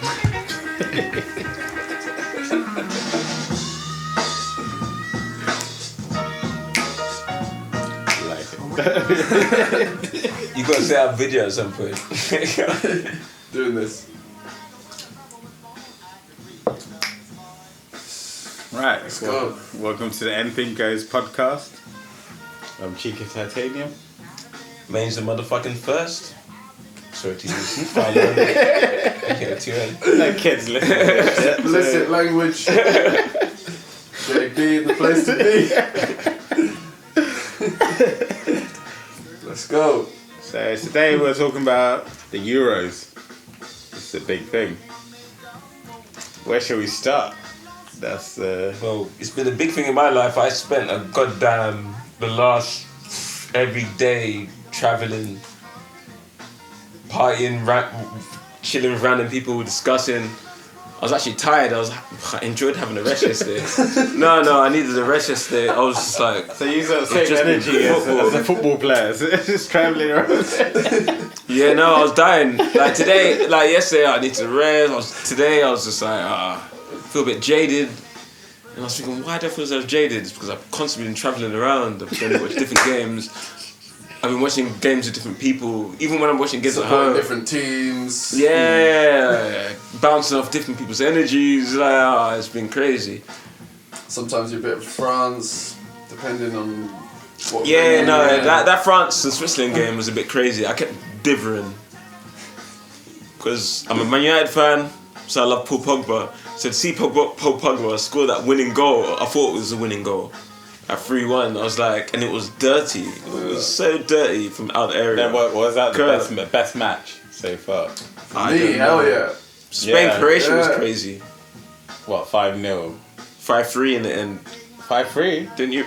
You gotta set up video at some point. Doing this. Right, Let's go. Welcome to the Anything Goes podcast. I'm Chico Titanium. Main's the motherfucking first. Sorry to use okay, too early. No kids listen to this shit. Explicit language. JB, the place to be. Let's go. So today we're talking about the Euros. It's a big thing. Where shall we start? That's Well, it's been a big thing in my life. I spent the last every day traveling, partying, chilling with random people, discussing. I was actually tired. I enjoyed having a rest yesterday. No, I needed a rest yesterday. I was just like... So you got the same energy as a football player, so it's just travelling around. Yeah, no, I was dying. Like today, like yesterday, I needed to rest. Today, I was just like, I feel a bit jaded. And I was thinking, why do I feel so jaded? It's because I've constantly been travelling around. I've been watching different games. I've been watching games with different people. Even when I'm watching games at home. Different teams. Yeah, bouncing off different people's energies. Like, it's been crazy. Sometimes you're a bit of France, depending on what. Yeah, no, that France and Switzerland game was a bit crazy. I kept dithering because I'm a Man United fan, so I love Paul Pogba. So to see Paul Pogba score that winning goal, I thought it was a winning goal. At 3-1, I was like, and it was dirty. It was so dirty from out the area. Then what was that the best match so far? Me, hell yeah. Spain-Croatia was crazy. What, 5-0? 5-3 in the end. 5-3? Didn't you?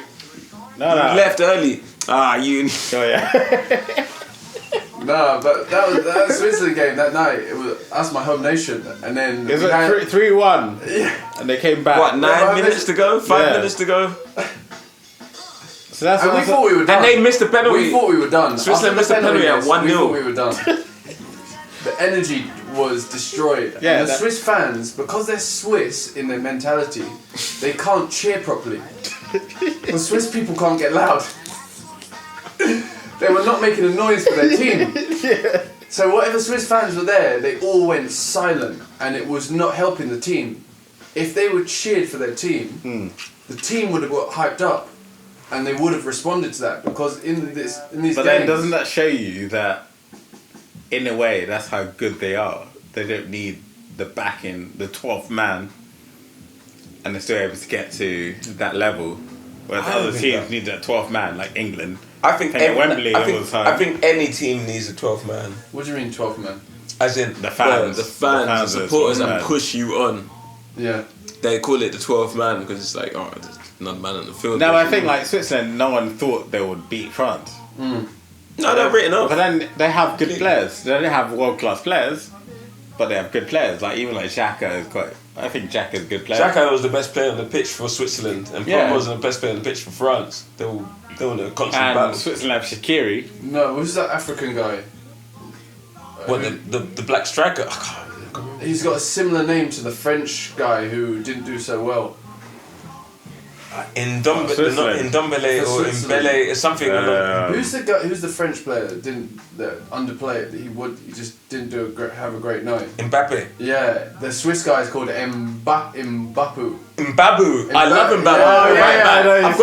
No. You left early. You. Oh yeah. No, but that Switzerland game that night, that's my home nation, and then it was like 3-1. Yeah. And they came back. What, 9 minutes to go? 5 minutes to go? So that's and we thought we were done. And they missed the penalty. We thought we were done. Switzerland missed the penalty at 1-0. We thought we were done. The energy was destroyed. Yeah, and the Swiss fans, because they're Swiss in their mentality, they can't cheer properly. The Swiss people can't get loud. They were not making a noise for their team. Yeah. So whatever Swiss fans were there, they all went silent, and it was not helping the team. If they were cheered for their team, the team would have got hyped up, and they would have responded to that, because in these games... But then doesn't that show you that, in a way, that's how good they are? They don't need the backing, the 12th man, and they're still able to get to that level. Whereas other teams need that 12th man, like England. I think Wembley all the time. I think any team needs a 12th man. What do you mean 12th man? As in the fans, the supporters that push you on. Yeah. They call it the 12th man because it's like, there's another man on the field. No, I think like Switzerland, no one thought they would beat France. No, they're written off. But then they have good players. They don't have world-class players, but they have good players. Like even like Xhaka is quite. I think Xhaka is a good player. Xhaka was the best player on the pitch for Switzerland, and Pogba wasn't the best player on the pitch for France. They were in a constant battle. Switzerland have Shaqiri. No, who's that African guy? What, the black striker? He's got a similar name to the French guy who didn't do so well. In Ndombele or in Bele or something. Who's the guy? Who's the French player that underplayed? He just didn't have a great night. Mbappe. Yeah, the Swiss guy is called Mbabu. Mbabu. I love Mbabu. Oh,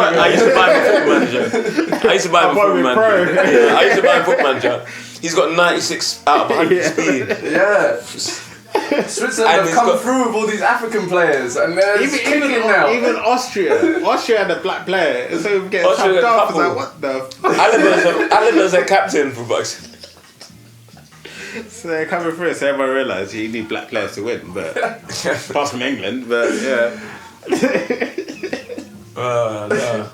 I used to buy him a football manager. I used to buy him a football manager. Yeah, I used to buy him a football manager. He's got 96 out of 100 speed. Yeah. Switzerland have come through with all these African players, and they're kicking now. Even Austria had a black player, so we get tapped off. Like, what the? Alan's a captain for Bucks. So they're coming through, so everyone realised you need black players to win, but apart from England, but yeah. No.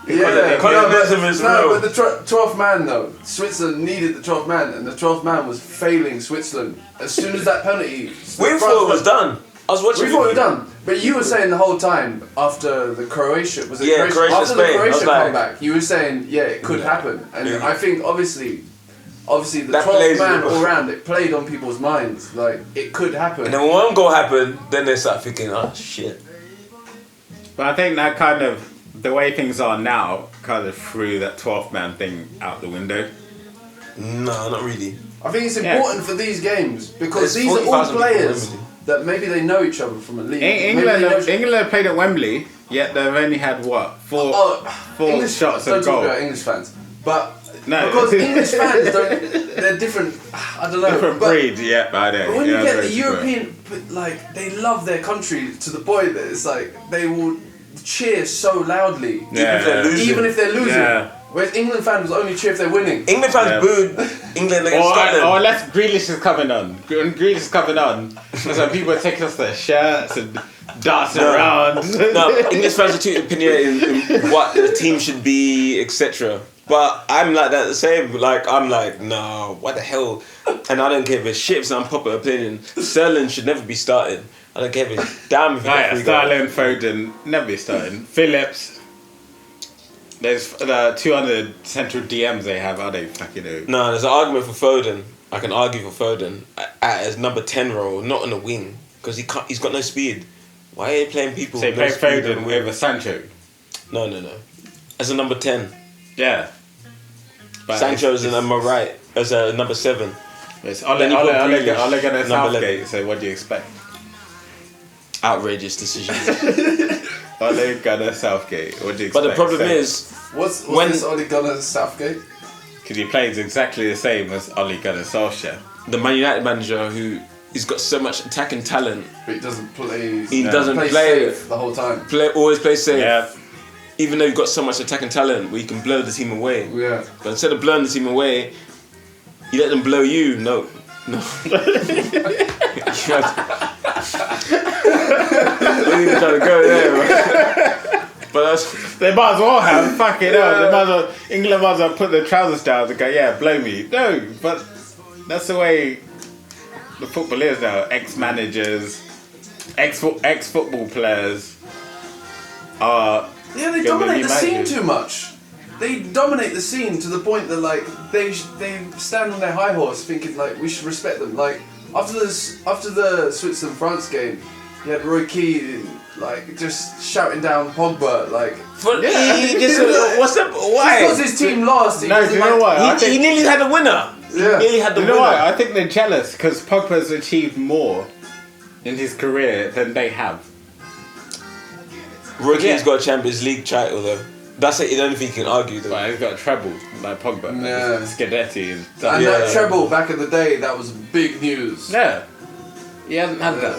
But the 12th man though, Switzerland needed the 12th man, and the 12th man was failing Switzerland. As soon as that penalty, we thought it was done. I was watching. We thought it was done, but you were saying the whole time after the Croatia after the Croatia comeback, you were saying it could happen, and I think obviously obviously the That 12th plays man with- all round, it played on people's minds. Like, it could happen. And then when one goal happened, then they start thinking, oh shit. But I think that kind of, the way things are now, kind of threw that 12th man thing out the window. No, not really. I think it's important for these games because There's these are all 40,000 players people in that maybe they know each other from a league. England have played at Wembley, yet they've only had what? Four shots don't at talk goal. about English fans, but No. because English fans don't, they're different. I don't know. Different but, breed, yeah, but I don't. But when yeah, you get that's the true. European, like they love their country to the point that it's like they will cheer so loudly, Yeah. even if they're losing. Yeah. Whereas England fans will only cheer if they're winning. England fans Yeah. booed England against Scotland. Or unless Grealish is coming on. When Grealish is coming on, so people are taking off their shirts and dancing around. No, English fans are too opinionated in what the team should be, etc. But I'm like that the same. Like I'm like, no, what the hell? And I don't give a shit if it's an unpopular opinion. Sterling should never be starting. I don't give a damn if he Right, gets 3 goals. Sterling, Foden, never be starting. Phillips. There's the 200 central DMs they have, I don't fucking know. No, there's an argument for Foden. I can argue for Foden at his number 10 role, not on the wing, because he's got no speed. Why are you playing people So you with no play speed? Foden with a Sancho. No. As a number 10. Yeah. But Sancho is it's- a number right. As a number 7. It's Ole Then you put Gunnar Grealish, number Southgate, so what do you expect? Outrageous decision. Ole Gunnar Southgate, what do you expect? But the problem is, What's When- this Ole Gunnar Southgate? Because he plays exactly the same as Ole Gunnar Solskjaer. the Man United manager who he's got so much attacking talent, But he doesn't play. he Yeah. doesn't plays play safe the whole time. always play safe. Yeah. Even though you've got so much attacking talent where you can blow the team away. Yeah. But instead of blowing the team away, you let them blow you. No. We're even trying to go there, bro. But that's They might as well have, fuck it up. They might as well, England might as well put their trousers down and go, yeah, blow me. No, but that's the way the football is now. Ex-managers, ex-football players are... Yeah, they gonna dominate be the scene managers. too much. They dominate the scene to the point that like they stand on their high horse, thinking like we should respect them. Like after the Switzerland France game, you had Roy Keane like just shouting down Pogba like. he just what's up? Just Why? because his team lost, he No, do doesn't you know like- what? I He think, nearly had a winner. Yeah. He nearly had the you know winner. what? I think they're jealous because Pogba's achieved more in his career than they have. Roy Keane's Yeah. got a Champions League title though. That's the only thing you can argue though. But he's got a treble like Pogba. Yeah. Scadetti and And stuff. Yeah. that treble back in the day, that was big news. Yeah. He hasn't had that.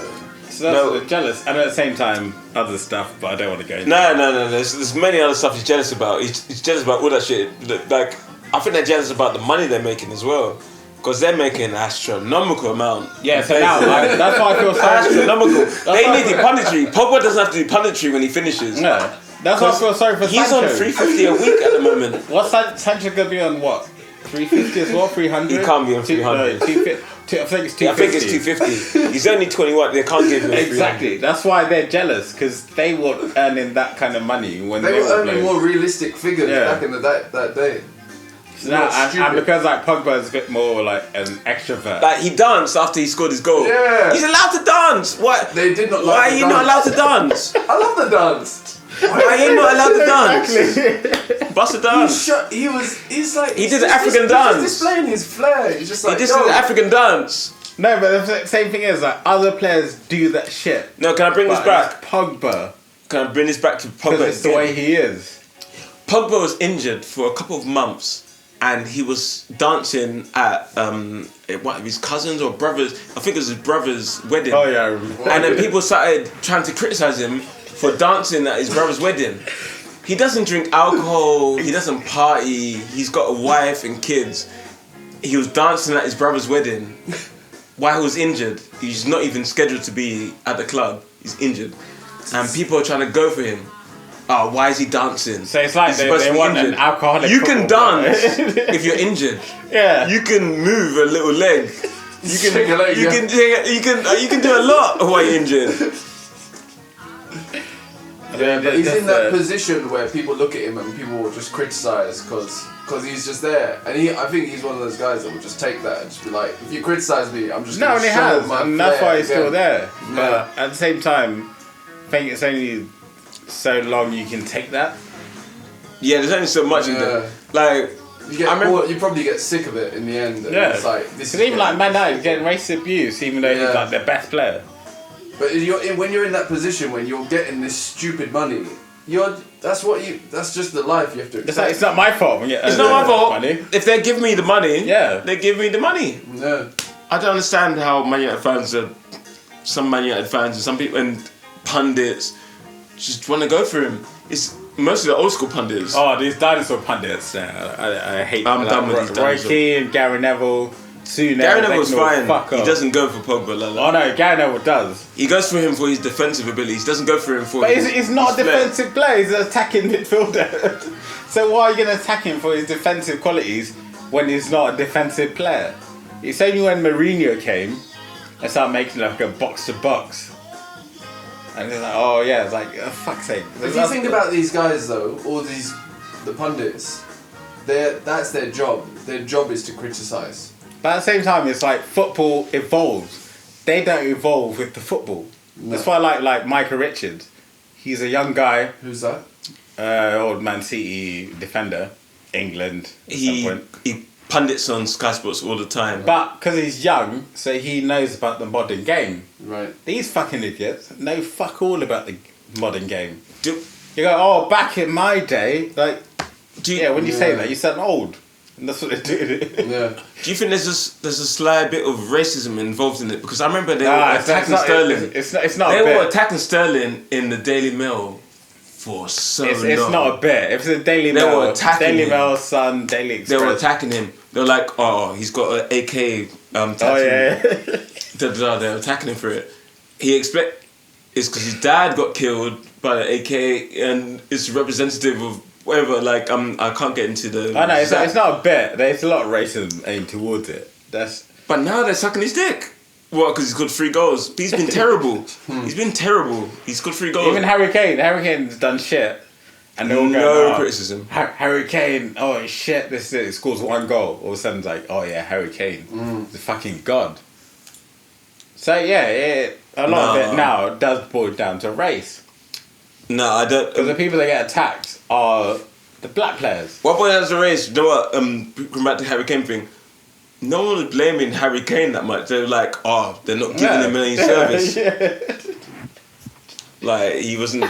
So that's No. they're jealous. And at the same time, other stuff, but I don't want to go into No. There's many other stuff he's jealous about. He's jealous about all that shit. Like, I think they're jealous about the money they're making as well. Because they're making an astronomical amount. Yeah, so now, that's why I feel sorry. Astronomical. They why- need the punditry. Pogba doesn't have to do punditry when he finishes. No. That's why I feel sorry for He's Sancho. on 350 a week at the moment. What's Sancho going to be on what? 350 as well? 300? He can't be on 300. 250. I think it's 250. I think it's 250. He's only 21. They can't give him 300. Exactly. That's why they're jealous, because they were earning that kind of money when They were earning playing. more realistic figures Yeah. back in the that day. So now, Not and stupid. because like Pogba is a bit more like an extrovert. Like, he danced after he scored his goal. Yeah. He's allowed to dance. What? They did not Why like are the you not allowed dance. to dance? I love the dance. Why are you not allowed to dance? Bust a dance. He's like He did the African dance. He's displaying his flair. He's just He like just yo, did the African dance. No, but the same thing is like other players do that shit. No, can I bring this But back? it's Pogba, Can I bring this back to because Pogba? it's the again? way he is. Pogba was injured for a couple of months, and he was dancing at what, his cousins or brothers. I think it was his brother's wedding. Oh yeah. And then people started trying to criticize him for dancing at his brother's wedding. He doesn't drink alcohol. He doesn't party. He's got a wife and kids. He was dancing at his brother's wedding while he was injured. He's not even scheduled to be at the club. He's injured, and people are trying to go for him. Oh, why is he dancing? So it's like He's they supposed to be want an injured. alcoholic. You can football player. dance if you're injured. Yeah. You can move a little leg. You can. Shake a leg, You yeah. can. You can do a lot while you're injured. Yeah, but he's That's in that the- position where people look at him and people will just criticise because he's just there. And I think he's one of those guys that will just take that and just be like, if you criticise me, I'm just No, going and to he show has, my and that's flair why he's still again. there. Yeah. But at the same time, I think it's only so long you can take that. Yeah, there's only so much in there. Yeah. Like, You I remember- you probably get sick of it in the end. And Yeah, it's like, this because is even like Man United getting racist abuse, even though he's Yeah. like their best player. But when you're in that position when you're getting this stupid money, that's just the life you have to accept. It's like it's not my fault. it's not my fault. Money. If they give me the money, Yeah. they give me the money. Yeah. I don't understand how Man United fans are. Some Man United fans and some people and pundits just want to go for him. It's mostly the old school pundits. Oh, these dinosaur pundits. I hate. I'm done with these Roy dinosaur. Keane, Gary Neville, Souness. Gary they Neville's can all fine. fuck He off. doesn't go for Pogba like that. Oh no, Gary Neville does. He goes for him for his defensive abilities. He doesn't go for him for. But his, he's not a his flair. defensive player. He's an attacking midfielder. So why are you going to attack him for his defensive qualities when he's not a defensive player? It's only when Mourinho came and started making like a box to box. And it's like, oh yeah, it's like, oh, fuck's sake. If you think about these guys though, all the pundits, that's their job. Their job is to criticise. But at the same time, it's like football evolves. They don't evolve with the football. No. That's why I like Michael Richards. He's a young guy, Who's that? old Man City defender, England at some point. He pundits on Sky Sports all the time. But because he's young, so he knows about the modern game. Right. These fucking idiots know fuck all about the modern game. Do, You go, oh, back in my day, like, do you, yeah, when you say Yeah. that, you sound old. And that's what they do. Yeah. do you think there's a slight bit of racism involved in it? Because I remember they Nah, were it's not, attacking Sterling. it's not They a bit. were attacking Sterling in the Daily Mail for so long. It's not a bit. If it's a Daily They Mail, were attacking Daily him. Mail, Sun, Daily They Express. were attacking him. They were like, oh, he's got an AK tattoo. Oh yeah. They're attacking him for it. It's because his dad got killed by the AK and it's representative of whatever. Like, I can't get into the. I know it's not a bit. There's a lot of racism aimed towards it. That's But now they're sucking his dick. What? Because he's got 3 goals. He's been terrible. He's been terrible. He's scored 3 goals. even Harry Kane. Harry Kane's done shit, and they're all going, No oh, criticism. Harry Kane. Oh shit! This is it. He scores 1 goal. All of a sudden, it's like, oh yeah, Harry Kane, the fucking god. So yeah, a lot of it now does boil down to race. No, I don't. Because the people that get attacked are the black players. What point has a race? You know what? Going back to the Harry Kane thing. No one was blaming Harry Kane that much. They were like, oh, they're not giving him any service. Like, he wasn't.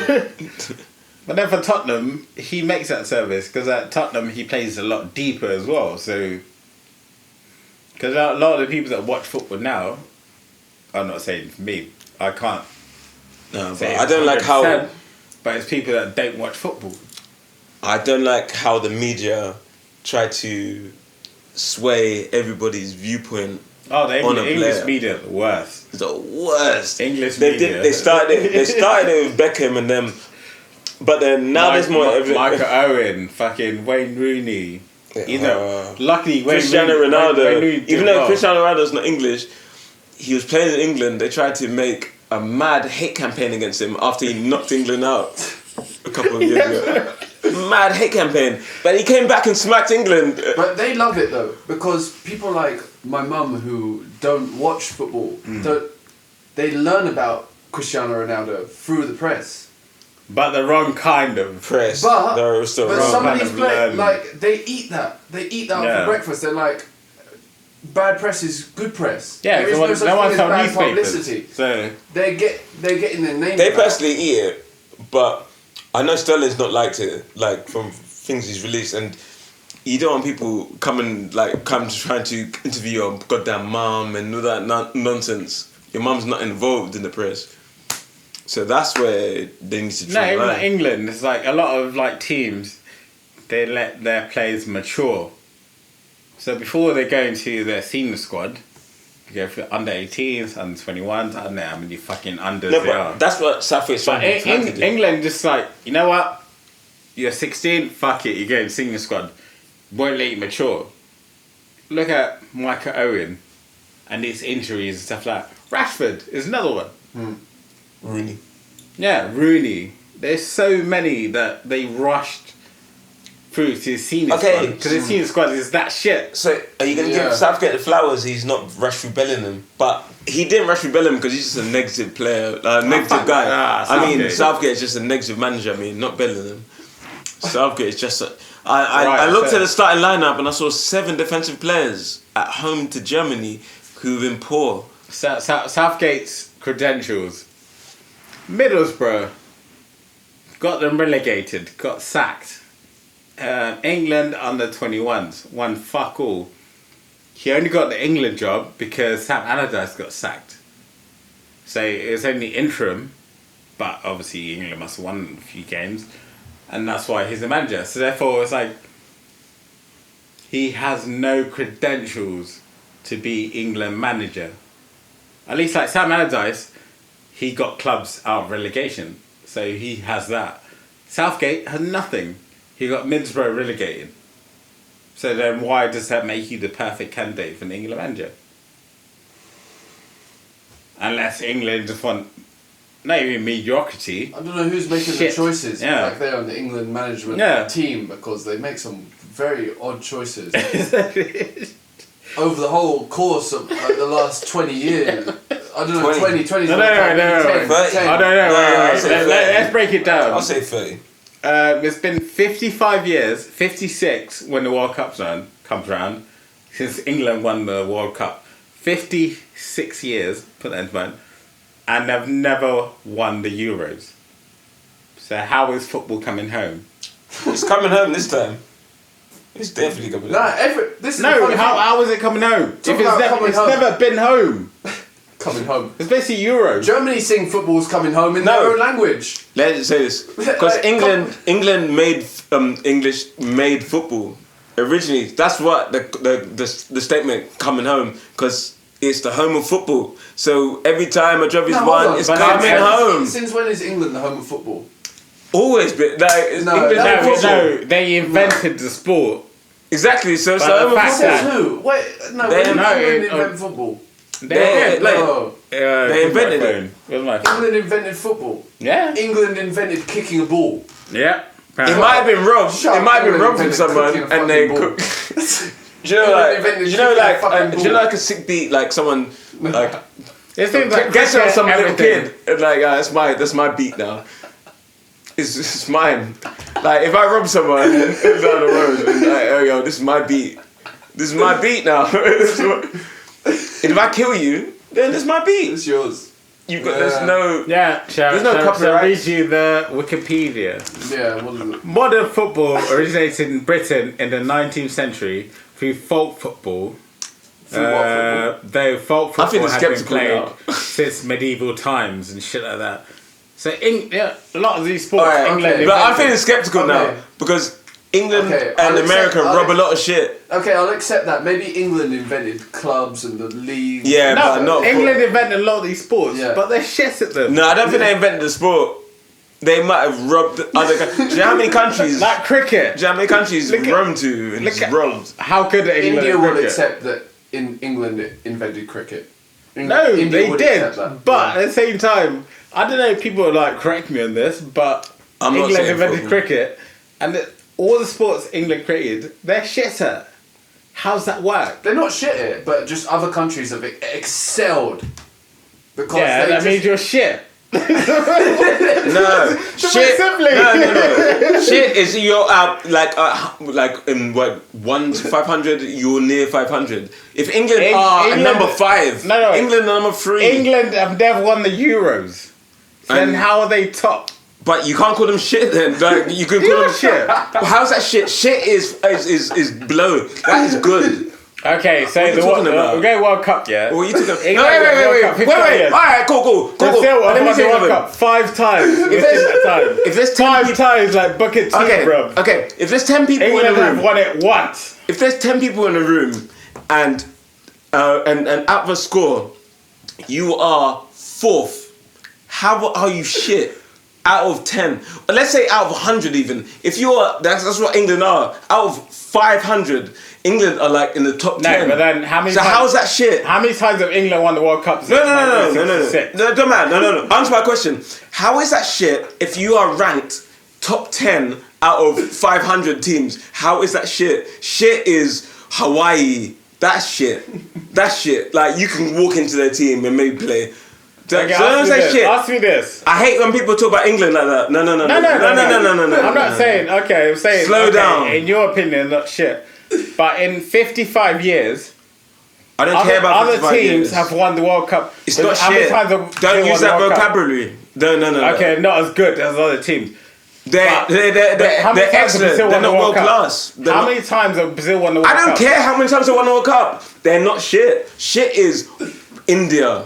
But then for Tottenham, he makes that service because at Tottenham he plays a lot deeper as well. So, because a lot of the people that watch football now, I'm not saying for me, I can't. No, but say I don't like how. 100%, But it's people that don't watch football. I don't like how the media try to sway everybody's viewpoint. Oh, the On a English player. media are the worst. It's the worst. English They media. did. They started it with Beckham and them, but then now there's more evidence. Michael Owen, fucking Wayne Rooney. You know, luckily Wayne Cristiano Rooney, Ronaldo. Wayne Rooney did Even though well. Cristiano Ronaldo's not English, he was playing in England. They tried to make a mad hate campaign against him after he knocked England out a couple of years ago. Mad hate campaign, but he came back and smacked England. But they love it though, because people like my mum who don't watch football, they learn about Cristiano Ronaldo through the press. But the wrong kind of. Press. But, They're also but wrong. some of kind these of players, learn. like, they eat that. They eat that Yeah. for breakfast. They're like, bad press is good press. Yeah, there is no no such one thing as tell bad newspapers. publicity. So They're getting their name. They about. personally eat it, but I know Sterling's not liked it, like from things he's released, and you don't want people come trying to interview your goddamn mum and all that nonsense. Your mum's not involved in the press, so that's where they need to no, try. even line. like England, it's like a lot of like teams, they let their players mature. So before they go into their senior squad, you go for under 18s, under 21s, I don't know how many fucking unders No, they are. but that's what Southwate's But trying to do. England just like, you know what? You're 16, fuck it, you go in senior squad. Won't let you mature. Look at Michael Owen and his injuries and stuff like that. Rashford is another one. Rooney. Yeah, Rooney. there's so many that they rushed through to the senior squad. Because the senior squad is that shit. So are you going to give Southgate the flowers? He's not rushed through Bellingham. But he didn't rush through Bellingham because he's just a negative player, negative guy. I mean, Southgate is just a negative manager. I mean, not Bellingham. Southgate is just a... I looked at the starting lineup and I saw 7 defensive players at home to Germany who've been poor. Southgate's credentials. Middlesbrough got them relegated, got sacked. England under 21s won fuck all. He only got the England job because Sam Allardyce got sacked. So it was only interim, but obviously England must have won a few games. And that's why he's the manager. So therefore, it's like he has no credentials to be England manager. At least like Sam Allardyce, he got clubs out of relegation. So he has that. Southgate had nothing. He got Middlesbrough relegated. So then why does that make you the perfect candidate for an England manager? Unless England just want... Not even mediocrity. I don't know who's making the choices back there on the England management team, because they make some very odd choices over the whole course of like the last 20 years. I don't know, 20 No. I don't know. Let's break it down. I'll say 30. It's been 55 years, 56 when the World Cup comes round, since England won the World Cup. 56 years, put that into mind. And they've never won the Euros. So how is football coming home? It's coming home this time. It's definitely coming home. How is it coming home? It's never been home. Coming home. It's basically Euros. Germany sing football's coming home in their own language. Let's say this. Because England made English made football. Originally, that's what the statement coming home, because it's the home of football. So every time a job is won, it's coming home. Since when is England the home of football? Always been. No, they invented the sport. Exactly. So it's the home of football. Who? Wait, England invented football. They invented it. England invented football. Yeah. England invented kicking a ball. Yeah. It might have been robbed. It might have been robbed from someone, and they cook. Do you know, like a sick beat, like someone like gets on some little kid, and like that's my beat now. It's mine. Like if I rob someone down the road, and like, oh yo, this is my beat. This is my beat now. And if I kill you, then it's my beat. It's yours. You've got there's no copyright. So I read you the Wikipedia. Yeah, what is it? Modern football originated in Britain in the 19th century through folk football. Though folk football has been played since medieval times and shit like that. So a lot of these sports, England. But I'm feeling skeptical now because England and America rob a lot of shit. Okay, I'll accept that. Maybe England invented clubs and the league. Yeah, but not England invented a lot of these sports, but they're shit at them. No, I don't think they invented the sport. They might have robbed other countries. Do you know how many countries? Like cricket. Do you know how many countries Rome to and just robbed? How good are England India at will cricket? accept that England invented cricket. No, they did. But at the same time, I don't know if people are like, correct me on this, but England invented cricket, and all the sports England created, they're shit at. How's that work? They're not shit at it, but just other countries have excelled. Because that means you're shit. No, shit. No. Shit is you're out like in what 1 to 500. You're near 500. If England are number 5, England are number 3. England have never won the Euros. So then how are they top? But you can't call them shit then. Like, you could call them shit. Well, how's that shit? Shit is below. That is good. Okay, so we're going World Cup, yeah? Well, you took a... Wait. Alright, cool. Let me say World Cup 5 times. If there's 5 times, like bucket tea, bro. Okay, if there's 10 people England in the room... have won it once. If there's 10 people in the room and at the score, you are 4th, how are you shit? out of 10, let's say out of 100 even, if you're, that's what England are, out of 500, England are like in the top 10. No, but then how many So times, how's that shit? How many times have England won the World Cup? No, don't man, no. Answer my question. How is that shit if you are ranked top 10 out of 500 teams? How is that shit? Shit is Hawaii. That's shit. That's shit. Like, you can walk into their team and maybe play. Okay, So don't say shit. Ask me this. I hate when people talk about England like that. No. No. I'm not saying, okay, I'm saying, Slow down. In your opinion, not shit. But in 55 years, I don't care about other 55 teams years. have won the World Cup. It's not How many shit. times have Don't they use won the that World Cup? vocabulary. No. Okay, not as good as other teams. They're How many excellent. times have Brazil They're won the not World world Cup? class. They're How not- many times have Brazil won the World I Cup? don't care how many times they won the World Cup. They're not shit. Shit is India.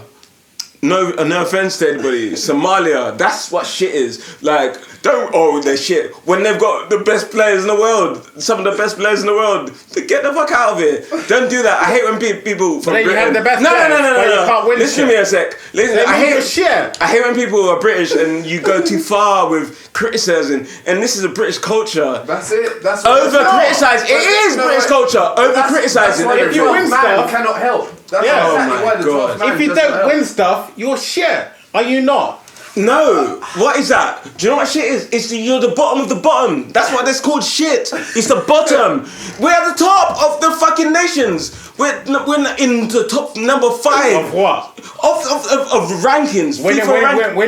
No offense to anybody. Somalia. That's what shit is. Like, they're shit. When they've got the best players in the world, some of the best players in the world, get the fuck out of here. Don't do that. I hate when people from But then you Britain. have the best no. players, but you can't win Listen shit. to me a sec. Listen, They I mean hate you're shit. I hate when people are British and you go too far with criticising. And this is a British culture. That's it. That's Over criticize. It is No, British wait. culture. Over criticizing. That's why If you the win 12th man stuff- cannot help. That's Yeah. exactly Oh why my the 12th God. man If you doesn't don't help. win stuff, you're shit. Are you not? No, what is that? Do you know what shit is? You're the bottom of the bottom. That's what that's called shit. It's the bottom. We're at the top of the fucking nations. We're in the top number 5 Of what? of rankings. Win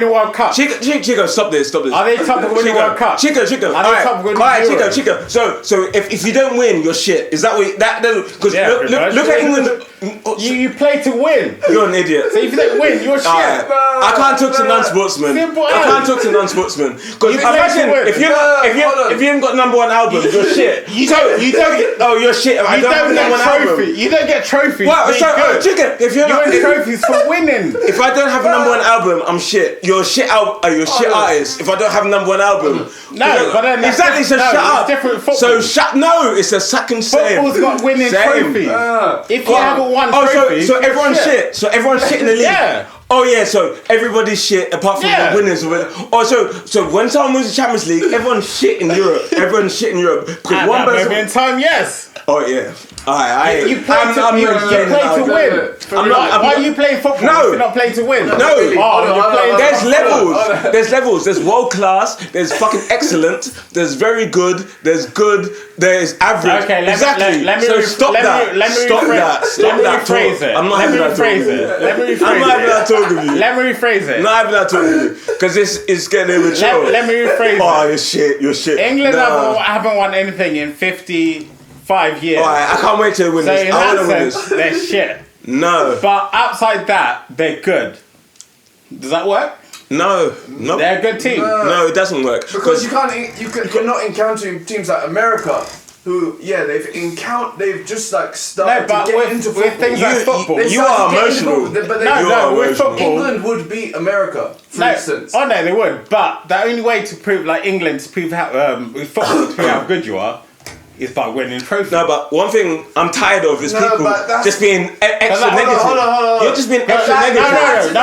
a World Cup. Chico, stop this. Are they top of winning World Cup? Chico. Are they Alright, top of winning alright, Euro? Chico. So if you don't win, you're shit. Is that what that? Because Yeah, look at England. You play to win. You're an idiot. So if you don't win, you're shit. Alright. I can't talk to non-sportsmen. Simple I as. can't talk to non-sportsmen because You play imagine to win. if you haven't got number 1 album, you're shit. You don't You're shit. I you don't have don't number 1 get album. trophy. You don't get trophies. Well, Being so good. Chicken, if you're You not, win trophies for winning. if I don't have a number 1 album, I'm shit. You're a shit you're a shit artist. If I don't have a number 1 album, No, but then that's exactly. So different. shut No, up. it's different football. So shut. No, it's a second same. Football's got winning Same. trophies. If you haven't won Oh, trophies, so you're everyone's shit. So everyone's shit in the league. Yeah. Oh yeah, so everybody's shit apart from Yeah. the winners. Oh, so when someone wins the Champions League, everyone's shit in Europe. Everyone's shit in Europe because At one that person. moment in time, yes. Oh yeah. Alright, You play to win. Why are you playing football No. if you're not playing to win? No. You're playing There's to levels. There's levels. There's world class. There's fucking excellent. There's very good. There's good. There's average. Okay, exactly. let me so stop that. Stop that. Stop that rephrase talk. it. I'm not having that talk with you. Let me rephrase it. I'm not having that talk with you. Let me rephrase it. I'm not having that talk with you because this is getting immature. Let me rephrase Oh, it. you're shit. You're shit. England Nah. haven't won anything in 55 years. Alright, I can't wait to win So this. in I want that to win sense, this. they're shit. No. But outside that, they're good. Does that work? No. They're a good team. No, it doesn't work. Because you're not encountering teams like America, who they've just like started but to get with into football. things like football. They You started are to get into emotional. football, but they- You are with emotional. football. England would beat America, for instance. Oh no, they would. But the only way to prove, like England, to prove how with football to prove how good you are, is by winning trophies. No, but one thing I'm tired of is No, people but that's- just being extra Hold on, negative. hold on. You're just being extra No, negative.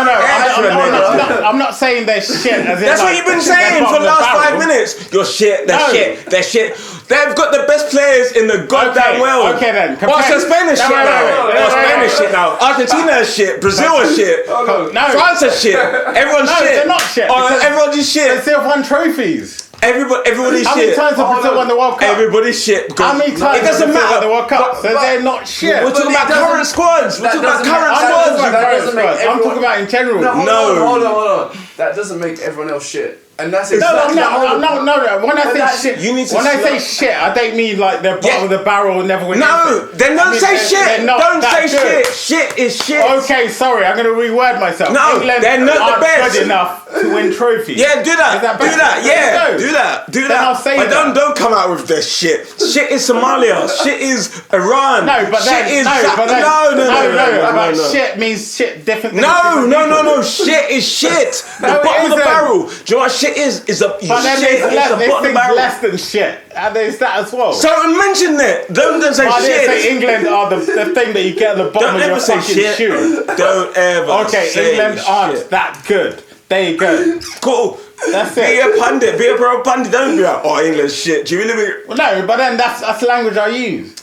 I'm not saying they're shit. As in, That's what like, you've been they're saying bottom for the of last barrel. 5 minutes. You're shit. They're No. shit. They're shit. They've got the best players in the goddamn world. Okay then. Oh, so Spain is shit now. Oh, Spain is shit now. Argentina is shit. Brazil is shit. No, France is shit. Everyone's No, shit. they're not shit, Oh, because everyone's just they shit. still have won trophies. Everybody's How many shit. times have Brazil won the World Cup? Everybody's shit. because How many times It doesn't have Brazil won matter. the World Cup? So they're not shit. We're talking about current squads. We're talking about current squads. I'm talking about in general. No, hold on. That doesn't make everyone else shit. And that's No, exactly no. When I But that say shit- you need to when I say slow- shit, I don't mean like they're bottom of the barrel and never win. No, anything. then don't say they're shit. not Don't that say good. shit. Shit is shit. Okay, sorry, I'm going to reword myself. No, England they're not the aren't best. good enough to win trophies. Yeah, do that. Is that Do better? that. There Yeah, you go. do that. Do Then that. I'll say but that. don't come out with the shit. Shit is Somalia. Shit is Iran. No, but shit then is no. But no. shit means shit different. No. Shit is shit. The No, it bottom of the isn't. barrel. Do you know what shit is? Is a But then shit. there's It's the bottom of the things barrel. less than shit, and there's that as well. So mention it. Don't say I didn't say shit. England are the thing that you get at the bottom Don't of your ever say fucking shit. shoe. Don't ever. Okay, say England aren't shit. that good. There you go. Cool. That's Be it. a pundit. Be a pro pundit. Don't be like, oh, English shit. Do you really mean? Well, no, but then that's the language I use.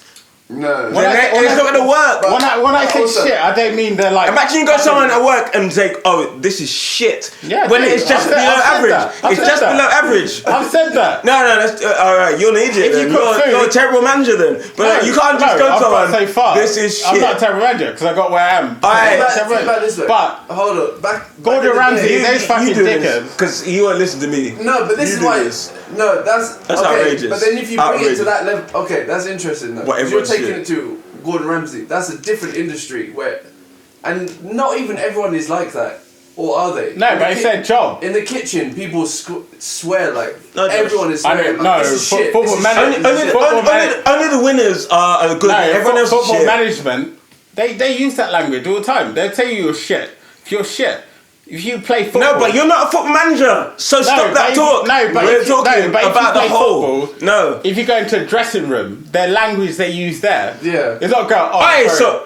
No. It's not gonna work. When I say also- shit, I don't mean they're like. Imagine you go someone at work and say, "Oh, this is shit." Yeah, when dude, it's just I've said- below I've said average. that. I've It's said just that. below average. I've said that. No, that's all right. You're an idiot. If you then. cook food- You're a terrible manager then. But like, you can't just go to I've got someone. so far. This is shit. I'm not a terrible manager because I got where I am. Alright. Think about it this way. But hold on, back. Gordon back in the Ramsay, day- those fucking dickheads. because you won't listen to me. No, but this You is do why. this. No, that's okay. outrageous. But then if you bring it Outrageous. to that level, okay, that's interesting though. What, 'Cause you're everyone's taking shit. it to Gordon Ramsay. That's a different industry where, and not even everyone is like that, or are they? No, In but the it's their job. In the kitchen, people swear like No, everyone is I swearing. don't Like, know. this is shit. Football this is manager- shit, Only, this is only, shit. only the winners are good. No, Everyone else is football shit. management, they use that language all the time. They'll tell you you're shit. If you're shit, if you play football. No, but you're not a football manager, so stop but that if- talk. no, but We're if you- talking no, but if you about the play whole. football- No. If you go into a dressing room, their language they use there. Yeah. It's not go. Oh, Hey, sorry. so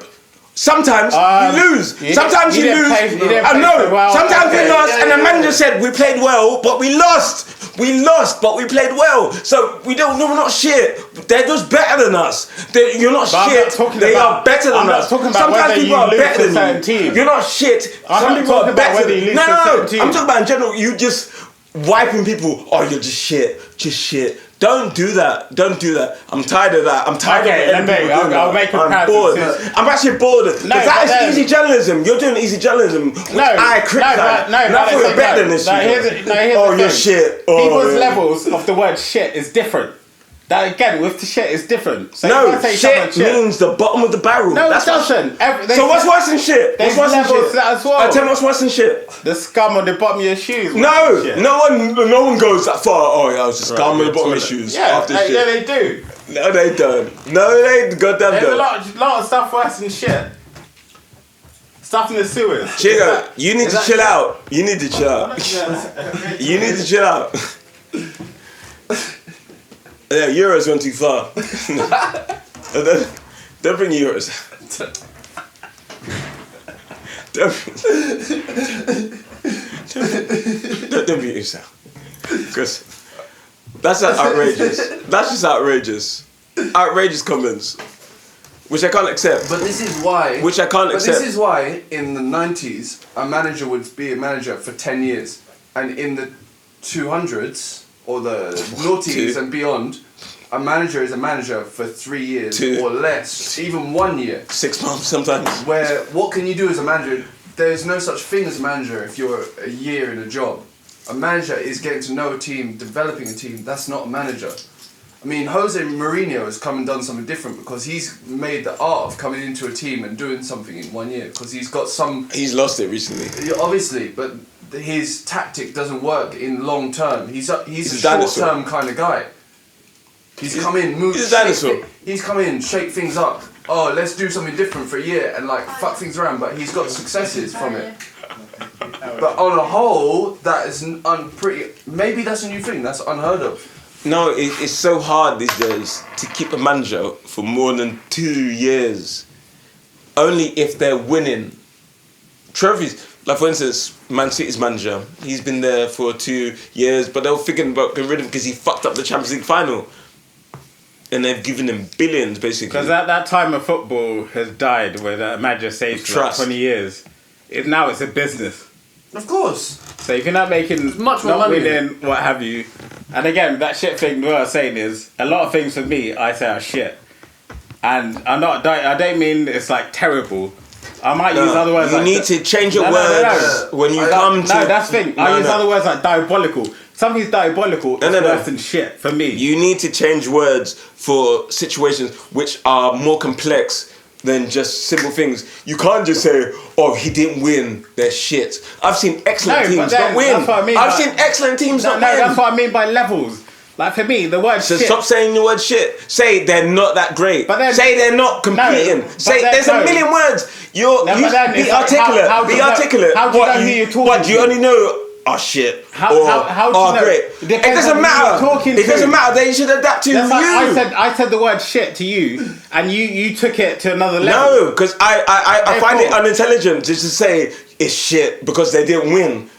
sometimes Um, you lose. you Sometimes didn't- you you didn't lose. play- you didn't I play know. so well. Sometimes Okay. we lost, Yeah, and the yeah, manager yeah. said we played well, but we lost. We lost, but we played well. So we don't. No, we're not shit. They're just better than us. You're not But I'm shit. not talking They about- are better than I'm not us. talking about Sometimes whether people you are lose better to a than certain you. team. You're not shit. I'm Some not people talking are about better. whether you lose No, to a no, certain no. team. I'm talking about in general. You just wiping people. Oh, you're just shit. Just shit. Don't do that. Don't do that. I'm tired of that. I'm tired Okay, of it. I'll make a I'm comparison. bored. I'm actually bored. Because No, that but is then- easy journalism. You're doing easy journalism. Which I criticize. No, And I thought you're better than this. Here's Oh, the you're thing. shit. Oh, People's yeah. levels of the word shit is different. That again, with the shit is different. So No, if I say someone shit means the bottom of the barrel. No, That's it what- doesn't. So what's worse than shit? What's There's worse than levels shit? to that as well. Tell me what's worse than shit. The scum on the bottom of your shoes. No, Shit. no one goes that far. Oh yeah, I was just scum on the bottom of my shoes Yeah, after yeah, shit. they do. No, they don't. No, they goddamn There's a don't. lot of stuff worse than shit. Stuff in the sewers. Chico, you need to that- chill out. You need to chill out. You need to chill out. Yeah, Euros went too far. Don't bring Euros. Don't bring yourself. Because that's outrageous. That's just outrageous. Outrageous comments. Which I can't accept. But this is why. Which I can't But accept. this is why in the 90s a manager would be a manager for 10 years, and in the 200s or the noughties Two. and beyond, a manager is a manager for 3 years Two. or less, even 1 year. 6 months sometimes. Where what can you do as a manager? There's no such thing as a manager if you're a year in a job. A manager is getting to know a team, developing a team. That's not a manager. I mean, Jose Mourinho has come and done something different because he's made the art of coming into a team and doing something in 1 year because he's got some. He's lost it recently. Yeah, obviously, but his tactic doesn't work in long term. He's a a short dinosaur. term kind of guy. He's come in, move. he's a dinosaur. He's come in, shake things up. Oh, let's do something different for a year and like fuck things around. But he's got successes from it. But on a whole, that is pretty. Maybe that's a new thing. That's unheard of. No, it's so hard these days to keep a manager for more than 2 years. Only if they're winning trophies. Like for instance, Man City's manager, he's been there for 2 years, but they were thinking about getting rid of him because he fucked up the Champions League final. And they've given him billions, basically. Because that time of football has died where the manager stays for like Trust. 20 years. Now it's a business. Of course. So if you're not making, much more not money. winning, what have you. And again, that shit thing, what I was saying is, a lot of things for me, I say are shit. And I don't mean it's like terrible. I might use other words you like... need to change your No, words when you come to... No, that's the thing. I use other words like diabolical. Something's diabolical, it's no. worse than shit for me. You need to change words for situations which are more complex than just simple things. You can't just say, oh, he didn't win, they're shit. I've seen excellent No, but teams then not win. that's what I mean, I've like- seen excellent teams No, not win. that's what I mean by levels. Like for me, the word So shit... stop saying the word shit. Say they're not that great. But then- say they're not competing. but Say then- there's no. a million words. No, but then Be it's like, articulate. how do Be you know- articulate. how do you know who you're talking What do you to? only know? Oh shit. How do you know? great. It It depends doesn't on who matter. you're talking It to. doesn't matter. They should adapt to That's you. like I said the word shit to you, and you took it to another level. No, because I find it Therefore- unintelligent just to say it's shit because they didn't win.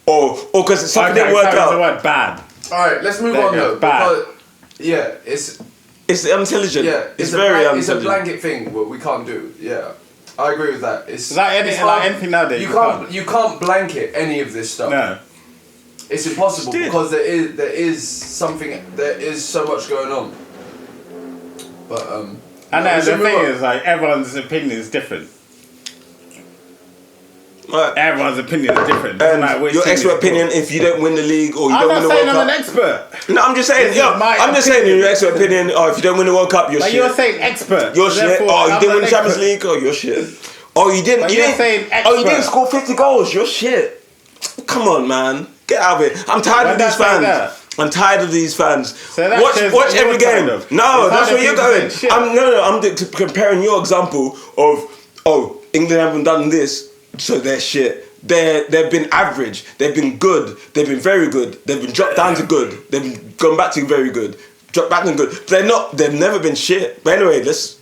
or because something didn't work The out. word bad. All right, let's move There on you go. though. Bad. Because, It's intelligent. yeah, it's very it's a intelligent. blanket thing. What we can't do. Yeah, I agree with that. It's Like it's anything nowadays. You can't blanket any of this stuff. No. It's impossible Just did. because there is so much going on. But And no, then we the should move thing on. is, like, everyone's opinion is different. Right. Everyone's opinion is different. Doesn't matter And which your team expert it's for. opinion, if you don't win the league or you I'm don't win not the saying World I'm Cup. an expert. No, I'm just saying. This Yo, is my I'm just saying opinion. your expert opinion. Oh, if you don't win the World Cup, you're But shit. you're saying expert. You're shit. Therefore, Oh, you I'm didn't win not the Champions expert. League. Oh, you're shit. Oh, you didn't. But You you're didn't. saying Oh, you didn't expert. score 50 goals. You're shit. Come on, man. Get out of it. I'm tired Why of did I these say fans. that? I'm tired of these fans. So that shows Watch what you're every game. tired of. No, You're that's tired where of you're people going. saying shit. I'm comparing your example of England haven't done this, so they're shit. They've been average. They've been good. They've been very good. They've been dropped down to good. They've been gone back to very good. Dropped back to good. They're not. They've never been shit. But anyway, let's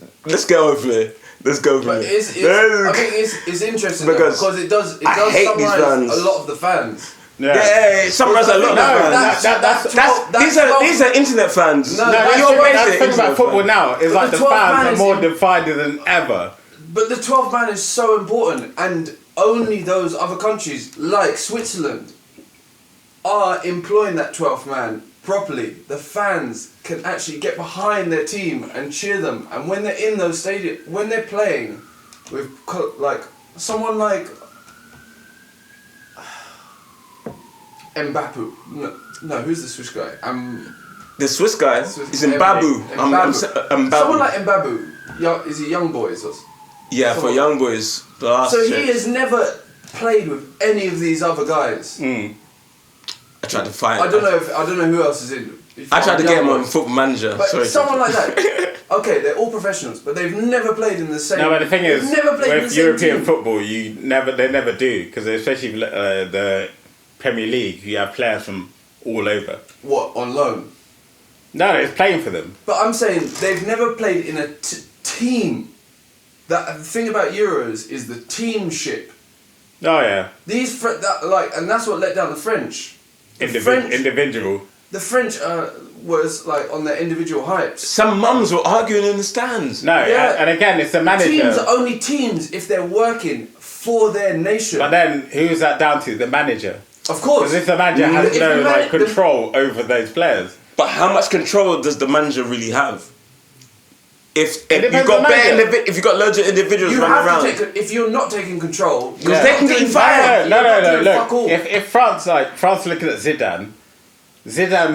get over it. Let's go for But it. I think it's interesting Because because it does I hate these summarize fans. a lot of the fans. Yeah, it summarizes a lot. These are internet fans. No, No, that's that's your the basic thing about football fan. now. Is But like the the 12th fans man are is more in- divided than ever. But the 12th man is so important, and only those other countries like Switzerland are employing that 12th man properly. The fans can actually get behind their team and cheer them, and when they're in those stadiums, when they're playing with like someone like Mbappé. No, who's the Swiss guy? The Swiss guy is Mbabu. Someone like Mbabu. Is he young boys? Yeah, for young boys. So he has never played with any of these other guys. I tried to find. I don't know who else is in. I tried to get him on boys. Football Manager. But Sorry, someone like that. Okay, they're all professionals, but they've never played in the same. No, but the thing is, they've never played in the with same European team. football, they never do, because especially the Premier League, you have players from all over. What, on loan? No, it's playing for them. But I'm saying they've never played in a team. The thing about Euros is the teamship. Oh yeah, And that's what let down the French. individual. The French was like on their individual hypes. Some mums were arguing in the stands. No, Yeah. and again, it's the manager. Teams are only teams if they're working for their nation. But then, who's that down to? The manager. Of course. Because if the manager has If no the like control over those players. But how much control does the manager really have? If you depends got on the manager. if you got loads of individuals You running have around, to take if you're not taking control, because they can get you No, fired. Look, if France looking at Zidane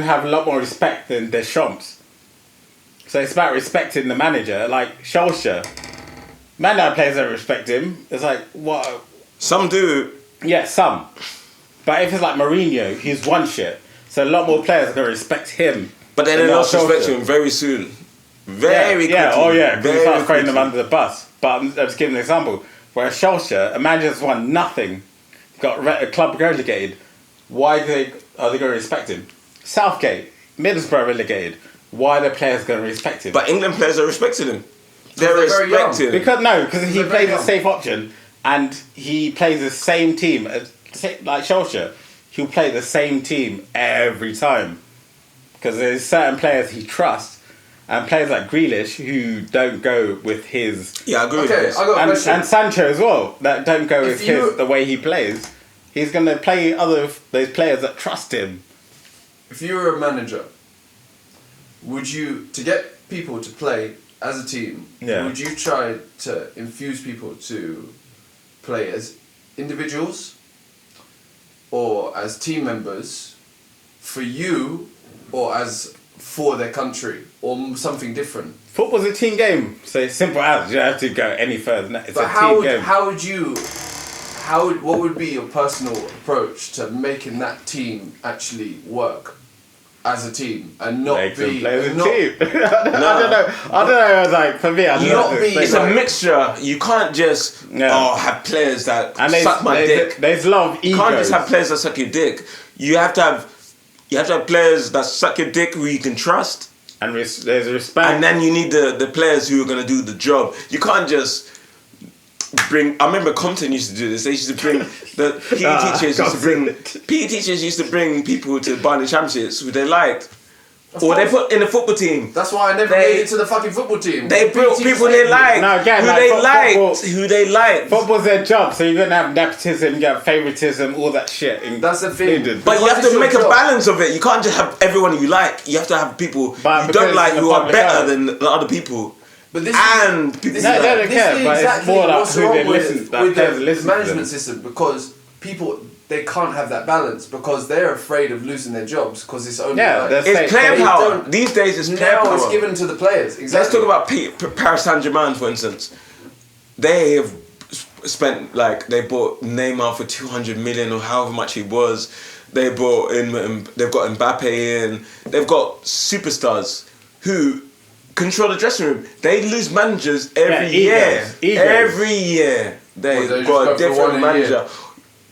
have a lot more respect than Deschamps. So it's about respecting the manager, like Solskjaer. Man, our players don't respect him. It's like, what? Some do. Yeah, some. But if it's like Mourinho, he's one shit. So a lot more players are going to respect him. But then than they lost Solskjaer. respect to him very soon. Very quickly. Yeah, oh yeah, because Very he starts throwing them quickly. under the bus. But I'm just giving an example. Whereas Solskjaer, a manager's won nothing, got a club relegated. Why are they going to respect him? Southgate, Middlesbrough relegated. Why are the players going to respect him? But England players are respecting him. They're they're very young. respecting him. Because he They're plays very a young. safe option, and he plays the same team as like Solskjaer. He'll play the same team every time because there's certain players he trusts, and players like Grealish who don't go with his. Yeah, I agree with Okay, this. I got a question. And Sancho as well that don't go with the way he plays. He's going to play those players that trust him. If you were a manager, would you, to get people to play as a team, would you try to infuse people to play as individuals or as team members for you or as for their country or something different? Football's a team game, so it's simple as you don't have to go any further than that. It's But a team game. what would be your personal approach to making that team actually work as a team and not Make them be play as a and not- team. I don't know. I was like, for me, I don't Not know. be- It's a mixture. You can't just Yeah. have players that And suck my dick. There's a lot of egos. You can't just have players that suck your dick. You have to have players that suck your dick who you can trust. And there's respect. And then you need the players who are going to do the job. You can't just bring. I remember Compton used to do this. They used to bring the PE teachers used to bring PE teachers used to bring people to Barney Championships who they liked. Or they put in the football team. That's why I never made it to the fucking football team. They brought people they liked. No, again, who they liked. Football's their job, so you're gonna have nepotism, you got favoritism, all that shit. That's the thing. But you have to make a balance of it. You can't just have everyone you like. You have to have people you don't like who are better than the other people. But this and people they don't care. But it's more like who they listen with the management system, because people. They can't have that balance because they're afraid of losing their jobs because it's only it's player power. These days it's player power. Now it's given to the players. Exactly. Let's talk about Paris Saint-Germain, for instance. They have spent, like, they bought Neymar for 200 million or however much he was. They brought in, they've got Mbappe in. They've got superstars who control the dressing room. They lose managers every year. Every year they've got a different manager.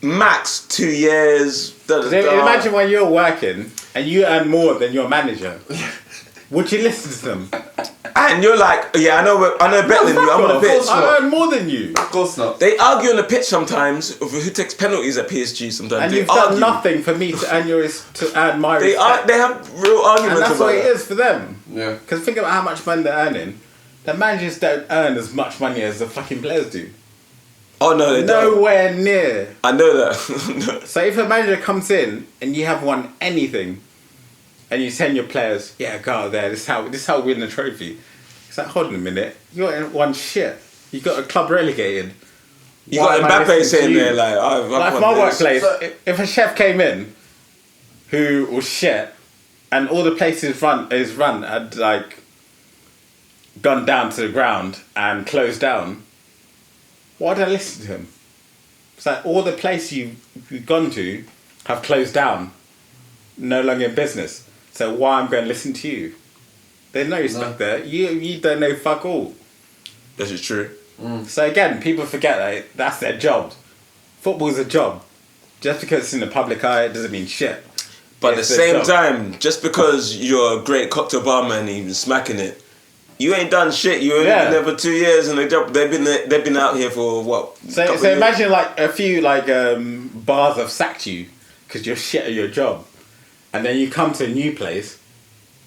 Max 2 years. Imagine when you're working and you earn more than your manager. Would you listen to them? And you're like, yeah, I know better than you. I'm on the pitch. I earn more than you. Of course not. They argue on the pitch sometimes over who takes penalties at PSG. Sometimes and you've done nothing for me to earn my respect. They have real arguments. And that's what it is for them. Yeah. Because think about how much money they're earning. The managers don't earn as much money as the fucking players do. Oh no, they don't. Nowhere near. I know that. So if a manager comes in and you haven't won anything, and you send your players, yeah, go out there. This is how we win the trophy. It's like, hold on a minute, you ain't won shit. You got a club relegated. You got Mbappe sitting there like, I've like my workplace. So, if a chef came in, who was shit, and all the places run had like gone down to the ground and closed down. Why did I listen to him? It's like all the places you've gone to have closed down, no longer in business. So why I'm going to listen to you? There's no respect there. You don't know fuck all. This is true. So again, people forget that that's their job. Football's a job. Just because it's in the public eye, it doesn't mean shit. But at the same time, just because you're a great cocktail barman and you've been smacking it, you ain't done shit. You only been there for 2 years, and they've been out here for what? So imagine like a few bars have sacked you because you're shit at your job, and then you come to a new place,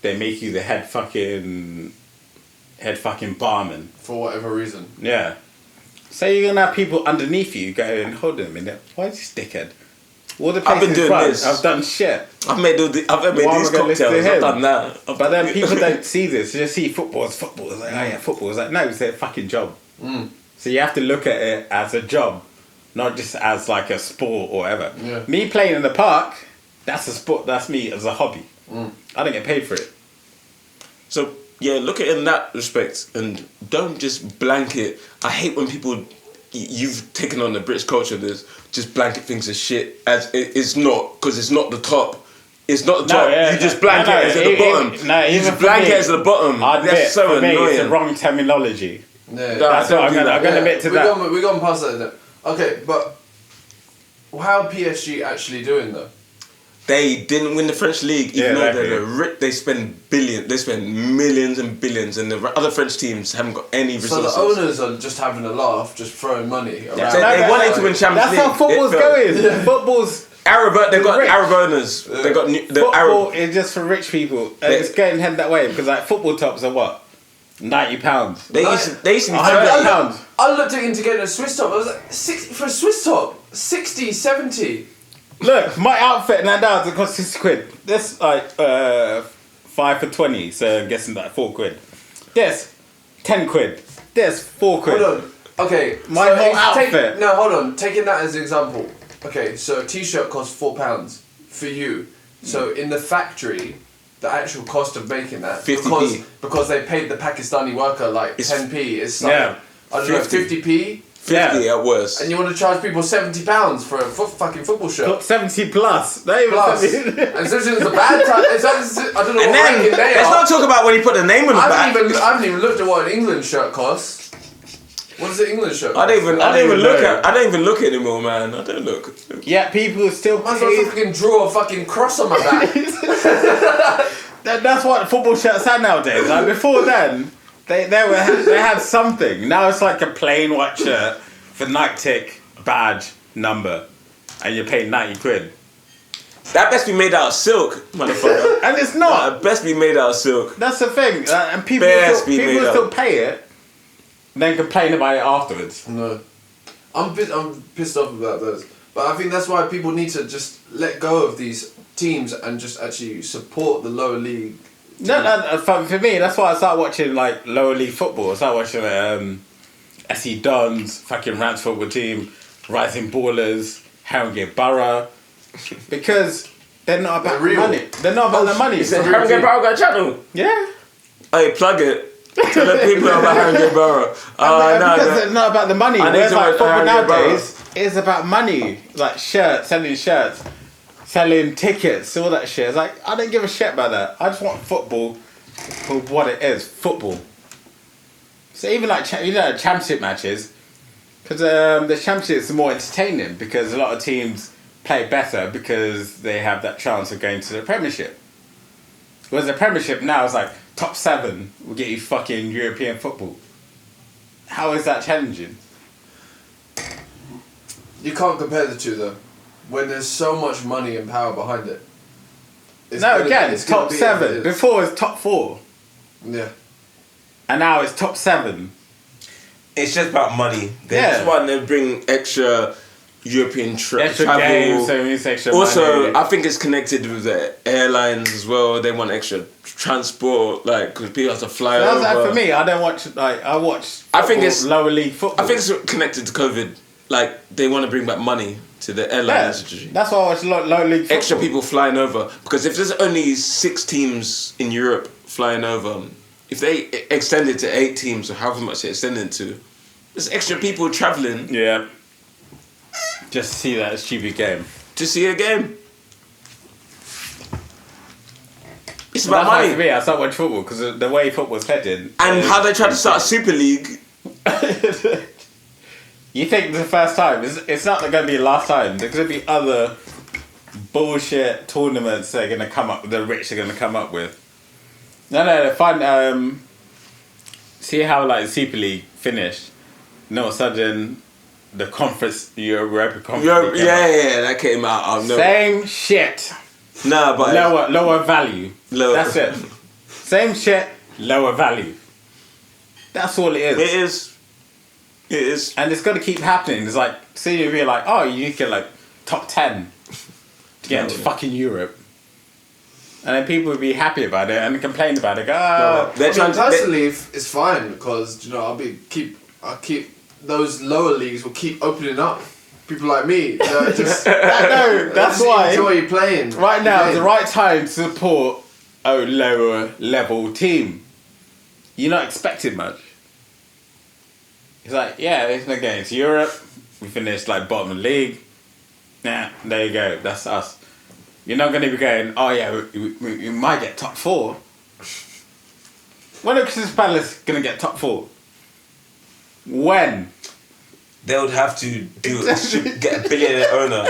they make you the head fucking barman for whatever reason. Yeah. So you're gonna have people underneath you going, hold on a minute, why is this dickhead? All the I've been doing this. I've done shit. I've made these cocktails. I've done that. But then people don't see this. They just see football. It's like, oh yeah, football. It's like, no, it's their fucking job. So you have to look at it as a job, not just as like a sport or whatever. Yeah. Me playing in the park, that's a sport. That's me as a hobby. I don't get paid for it. So yeah, look at it in that respect, and don't just blanket. I hate when people. You've taken on the British culture. There's just blanket things as shit as it's not, because it's not the top. It's not the top. You just blanket it as at the bottom. You just blanket it as at the bottom. That's so annoying. It's the wrong terminology. Yeah, that's what I'm going to admit to that. We're going past that. Okay, but how are PSG actually doing though? They didn't win the French league, even though they spend billions, they spend millions and billions, and the other French teams haven't got any resources. So the owners are just having a laugh, just throwing money around. So they wanted to win Champions League. That's how football's going. Yeah. Football's Arab. They've got Arab owners. They got football is just for rich people. It's getting head that way because like football tops are what £90. They used to be £100. I looked into getting a Swiss top. I was like, for a Swiss top, 60, 70. Look, my outfit now it costs £60. This like 5 for 20, so I'm guessing like £4. This £10. This £4. Hold on. Okay, my whole outfit. Hold on. Taking that as an example. Okay, so a t-shirt costs £4 for you. So in the factory, the actual cost of making that 50p. because they paid the Pakistani worker like 10p is like I don't know 50p. 50 at worst. And you want to charge people £70 for a fucking football shirt? 70 plus. Not even plus. And especially it's a bad time. I don't know what ranking they let's not talk about when you put the name on the back. I haven't even looked at what an England shirt costs. What does an England shirt cost? I don't even look anymore, man. I don't look. Yeah, people still might as well fucking draw a fucking cross on my back. That's what football shirts had nowadays. Like before then, they had something. Now it's like a plain white shirt for Nike tick, badge, number, and you're paying 90 quid. That best be made out of silk, motherfucker. And it's not. That best be made out of silk. That's the thing. And people will still pay it, and then complain about it afterwards. No. I'm pissed off about those. But I think that's why people need to just let go of these teams and just actually support the lower league. No, for me, that's why I started watching like lower league football. I started watching SE Dons, fucking Rants football team, Rising Ballers, Harrogate Borough, because they're not about the money. They're not about the money. Is it Harrogate Borough got a channel? Yeah. Hey, plug it. Tell the people about Harrogate Borough. Because it's not about the money. I need Whereas to like watch football Harrogate nowadays is about money. Like selling shirts, selling tickets, all that shit. It's like, I don't give a shit about that. I just want football for what it is, football. So even like championship matches, because the championship is more entertaining because a lot of teams play better because they have that chance of going to the Premiership. Whereas the Premiership now is like top 7 will get you fucking European football. How is that challenging? You can't compare the two though, when there's so much money and power behind it. It's top 7. Before it was top 4. Yeah. And now it's top 7. It's just about money. They just want to bring extra European extra travel. games, so it means extra also, money. I think it's connected with the airlines as well. They want extra transport, like because people have to fly over. Like, for me, I don't watch I watch. I think it's lower league football. I think it's connected to COVID. Like they want to bring back money to the airline industry. That's why I watch lower league football. Extra people flying over because if there's only 6 teams in Europe flying over, if they extend it to 8 teams or however much they extend it to, there's extra people traveling. Yeah. Just to see that stupid game. To see a game. It's about money. For me, I start watching football because the way football's heading. And how they try to start a Super League. You think the first time, it's not going to be the last time. There's going to be other bullshit tournaments they're going to come up, the rich are going to come up with. No, fun. See how like the Super League finished. And all of a sudden, the Europa Conference. Yeah, that came out. Same shit. Nah, but lower value. That's it. Same shit, lower value. That's all it is. It is. And it's got to keep happening. It's like, see, you'll be like, oh, you get like top 10 to get into fucking Europe. And then people would be happy about it and complain about it. Personally, it's fine because I'll keep those lower leagues will keep opening up. People like me, just that's why enjoy playing. Right now, is the right time to support a lower level team. You're not expecting much. It's like, yeah, it's not getting to Europe. We finished like bottom of the league. Nah, there you go. That's us. You're not going to be going, oh yeah, we might get top 4. When are Crystal Palace going to get top 4? When? They would have to get a billionaire owner.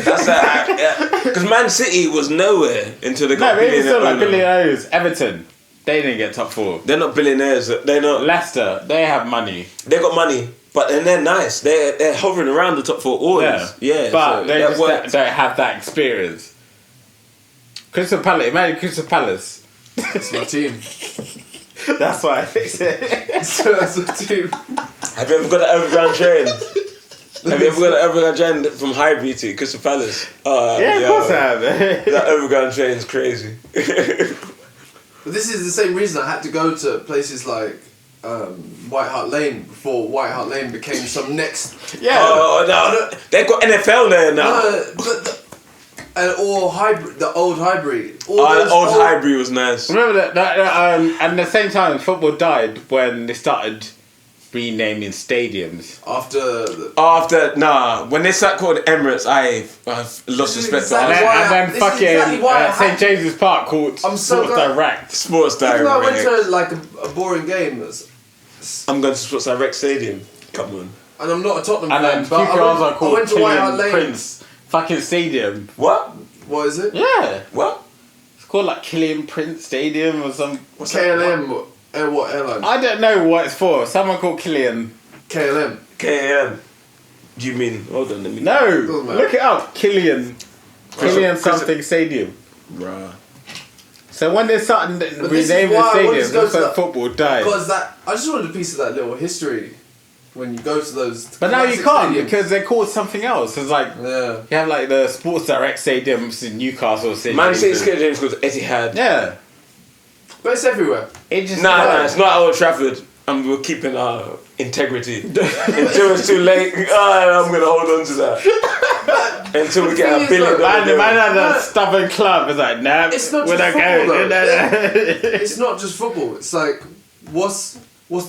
That's that. Because Man City was nowhere until they got a billionaire still owner. like billionaires. Everton, they didn't get top 4. They're not billionaires. They're not. Leicester, they have money. They got money, but then they're nice. They're hovering around the top 4 always. Yeah, but so they just don't have that experience. Crystal Palace, imagine Crystal Palace. It's my team. That's why I fixed it. That's my team. Have you ever got an overground train? Have you ever got an overground train from Highbury to Crystal Palace? Yeah, of course I have. That overground train is crazy. But this is the same reason I had to go to places like White Hart Lane before White Hart Lane became some next. Yeah. Oh no, they've got NFL there now. Or Highbury, the old Highbury. The old Highbury was nice. Remember that and at the same time, football died when they started renaming stadiums. After when they started calling it Emirates, I've lost respect for it. And then fucking St James's Park called Sports Direct. Sports Direct. Even though I went to like a boring game. I'm going to Sports Direct Stadium. Come on. And I'm not a Tottenham fan. And then I went to White Hart Lane. Prince fucking stadium. What? What is it? Yeah. What? It's called like Killian Prince Stadium or some. What's KLM? What airline? I don't know what it's for. Someone called Killian. KLM. KLM. Do you mean? Hold on, let me. No, Doesn't matter. look it up. Killian something stadium. Bruh. So when they started this is renaming the why I wanted to stadiums, go that's to when that- football died. Because I just wanted a piece of that little history when you go to those. But now you classic can't stadiums. because they're called something else. It's like Yeah. you have like the Sports Direct stadiums in Newcastle. Man City Stadium is called Etihad. Yeah, But it's everywhere. it just Nah, it's not Old Trafford. And we're keeping our integrity until it's too late. I'm gonna hold on to that until we get thing a is, billion. look, Man, dollars. had that No. stubborn club. It's like, nah, It's not we're just not football, going. though. It's not just football. It's like what's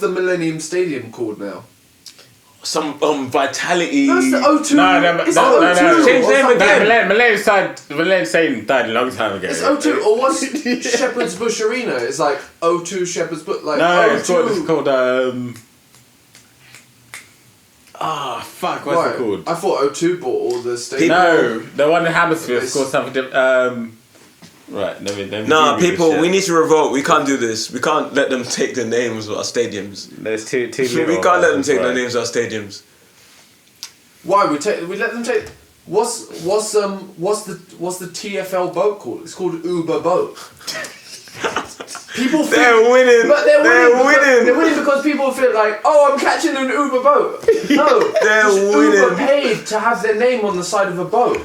the Millennium Stadium called now? Some vitality. No, it's the O2. No, It's no, O2. no. Change or name something. again. Millennium Stadium died a long time ago. It's O2 or what's Shepherd's Bush Arena? It's like O2 Shepherd's Bush. Like No, O2. it's called fuck, what's it called? I thought O2 bought all the stadiums. No, the one in Hammersmith is It's- called something different. Right, let me Nah, Google this people, shit. we need to revolt. We can't do this. We can't let them take the names of our stadiums. There's two We little can't let them ones, take the right. names of our stadiums. Why we let them take? What's the TFL boat called? It's called Uber boat. People think, They're winning. but they're winning. They're winning because people feel like, oh, I'm catching an Uber boat. No, They're just Uber winning. paid to have their name on the side of a boat.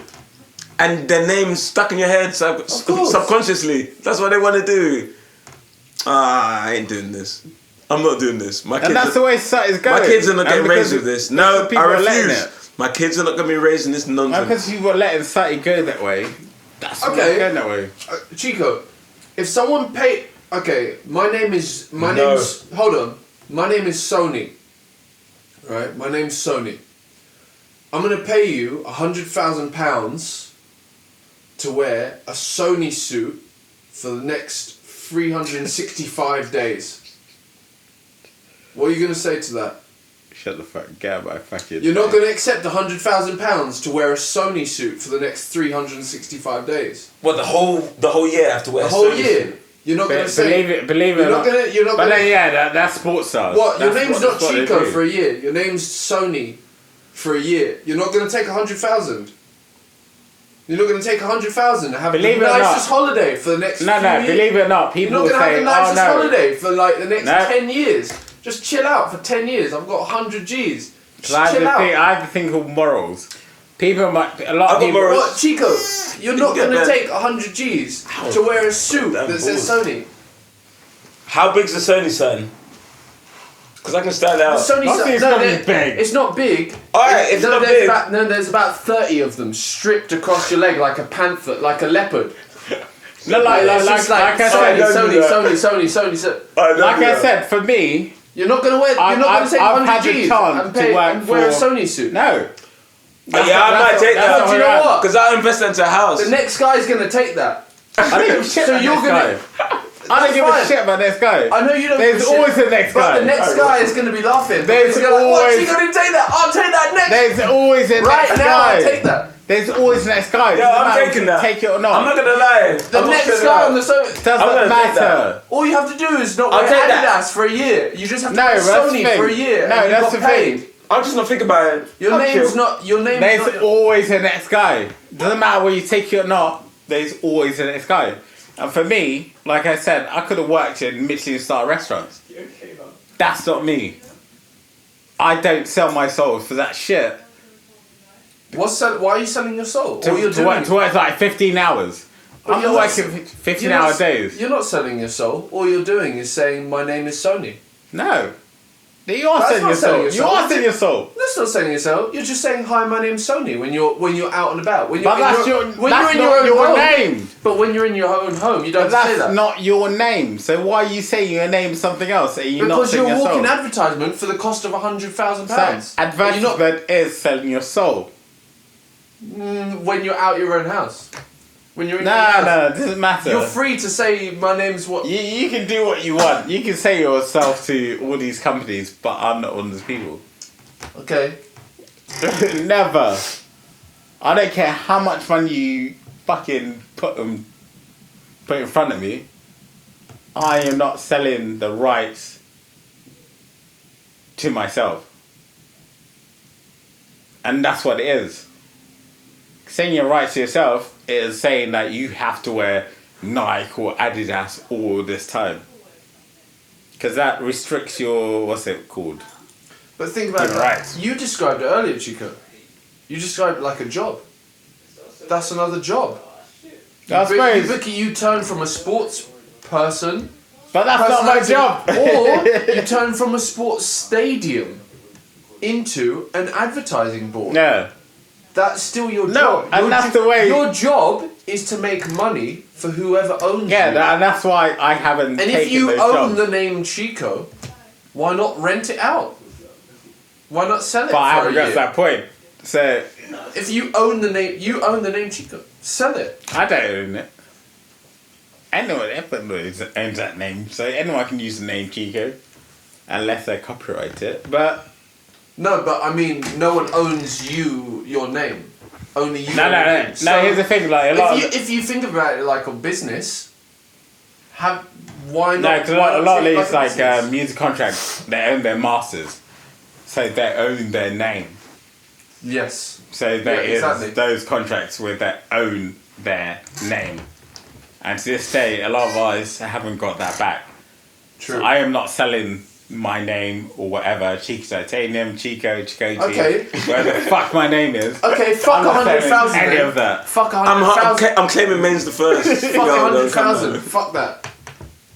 And their names stuck in your head course. subconsciously. That's what they want to do. I ain't doing this. I'm not doing this. My And kids. that's the way society's going. My kids are not And getting because raised with this. No, people I are letting refuse. it. My kids are not going to be raised in this And nonsense. because people are letting society go that way, that's why Okay. it's going that way. Chico, if someone paid, okay, my name is No. hold on, my name is Sony. Right, my name's Sony. I'm gonna pay you £100,000 to wear a Sony suit for the next 365 days. What are you gonna say to that? Shut the fuck, get out of my fucking... You're not gonna accept £100,000 to wear a Sony suit for the next 365 days. What, the whole year I have to wear The whole year. You're not gonna say. Believe it You're or not gonna. You're not But gonna. then, yeah, that's sports stars. What? Your That's name's what- not that's what they Chico do. for a year. Your name's Sony for a year. You're not gonna take 100,000. You're not gonna take 100,000 and have Believe the it or nicest not. holiday for the next. No, few years. believe it or not, You're people not will gonna have say, the nicest oh no. holiday for like the next No. 10 years. Just chill out for 10 years. I've got 100 G's. Just I chill out. have the thing called morals. People might, a lot I've of got people... morals. What, Chico? You're not get gonna that. take 100 G's to wear a suit Damn that says balls. Sony. How big's the Sony sign? Because I can stand out. Sony I think it's no, not they're- big. It's not big. Alright, it's not big. There's about 30 of them stripped across your leg like a panther, like a leopard. No, like It's I just said, don't do that. Sony. I don't like do I that. said, for me, You're not gonna wear. You're I've- not gonna I've- take I've 100 had the G's chance and, to pay, work and wear a for- Sony suit. no. Yeah, I might take that's that. not Do you what know I- what? Because I invest into a house. The next guy's gonna take that. I don't give a shit So about you're this gonna- guy. I don't give fine. a shit about this guy. I know you don't. There's give a shit, always the next but guy. the next guy is gonna be laughing. There's He's gonna be like, what? always- Chico didn't take that. I'll take that next. There's always a Right next now, guy. I'll take that. There's always the next guy. Yeah, Doesn't I'm matter if taking you that. Take it or not. I'm not gonna lie. The I'm not next gonna guy lie. on the Sony. Doesn't I'm gonna take matter. All you have to do is not I'll wear take that. Adidas for a year. You just have to No, wear that's the Sony thing. for a year. No, and you that's got the paid. thing. I'm just not thinking about it. Your I'm name's chill. not. Your name's There's not. always the next guy. Doesn't matter whether you take it or not. There's always the next guy. And for me, like I said, I could have worked in Michelin-star restaurants. That's not me. I don't sell my soul for that shit. Why are you selling your soul? All you're To work doing. like 15 hours. But I'm you're not not- working 15 you're hour not- days. You're not selling your soul. All you're doing is saying my name is Sony. No. You are That's selling not your selling soul. your You soul, are is selling it? your soul. That's not selling your soul. You're just saying hi. My name's Sony when you're out and about. When you're But in that's your, your, when that's you're in not your own your home. name. But when you're in your own home, you don't But have to say that's that. not your name. So why are you saying your name is something else? Are you not Because selling you're your soul? walking advertisement for the cost of £100,000. So, advertisement is selling your soul. When you're out your own house. When you're in your own No, house. no, it doesn't matter. You're free to say my name's what. You can do what you want. You can say yourself to all these companies, but I'm not one of those people. Okay. Never. I don't care how much money you fucking put in front of me. I am not selling the rights to myself. And that's what it is. Saying your rights to yourself is saying that you have to wear Nike or Adidas all this time. Because that restricts your, what's it called? But think about Human that. rights. You described it earlier, Chico. You described it like a job. That's another job. I suppose. You turn from a sports person, But that's not my job. or you turn from a sports stadium into an advertising board. No. That's still your No, job. and that's the way- Your job is to make money for whoever owns Yeah, you. and that's why I haven't And taken if you those own jobs. the name Chico, why not rent it out? Why not sell it But I for haven't a got to year? that point. So, If you own the name Chico. Sell it. I don't own it. Anyone owns that name, so anyone can use the name Chico, unless they copyright it. But No, but I mean, no one owns your name. Only you. no. own your name. So Here's the thing: like a lot. if you think about it like a business, why No, not? because why a not lot of treat it these like a business? music contracts, they own their masters, so they own their name. Yes. So there is exactly. those contracts where they own their name, and to this day, a lot of us haven't got that back. True. So I am not selling my name or whatever, Chico Titanium, Chico, Chicoty, Okay. whatever the fuck my name is. Okay, fuck I'm not selling 100,000. any then. of that. Fuck I'm 100,000. I'm claiming Maine's the first. Fuck No, come 100,000. on. Fuck that.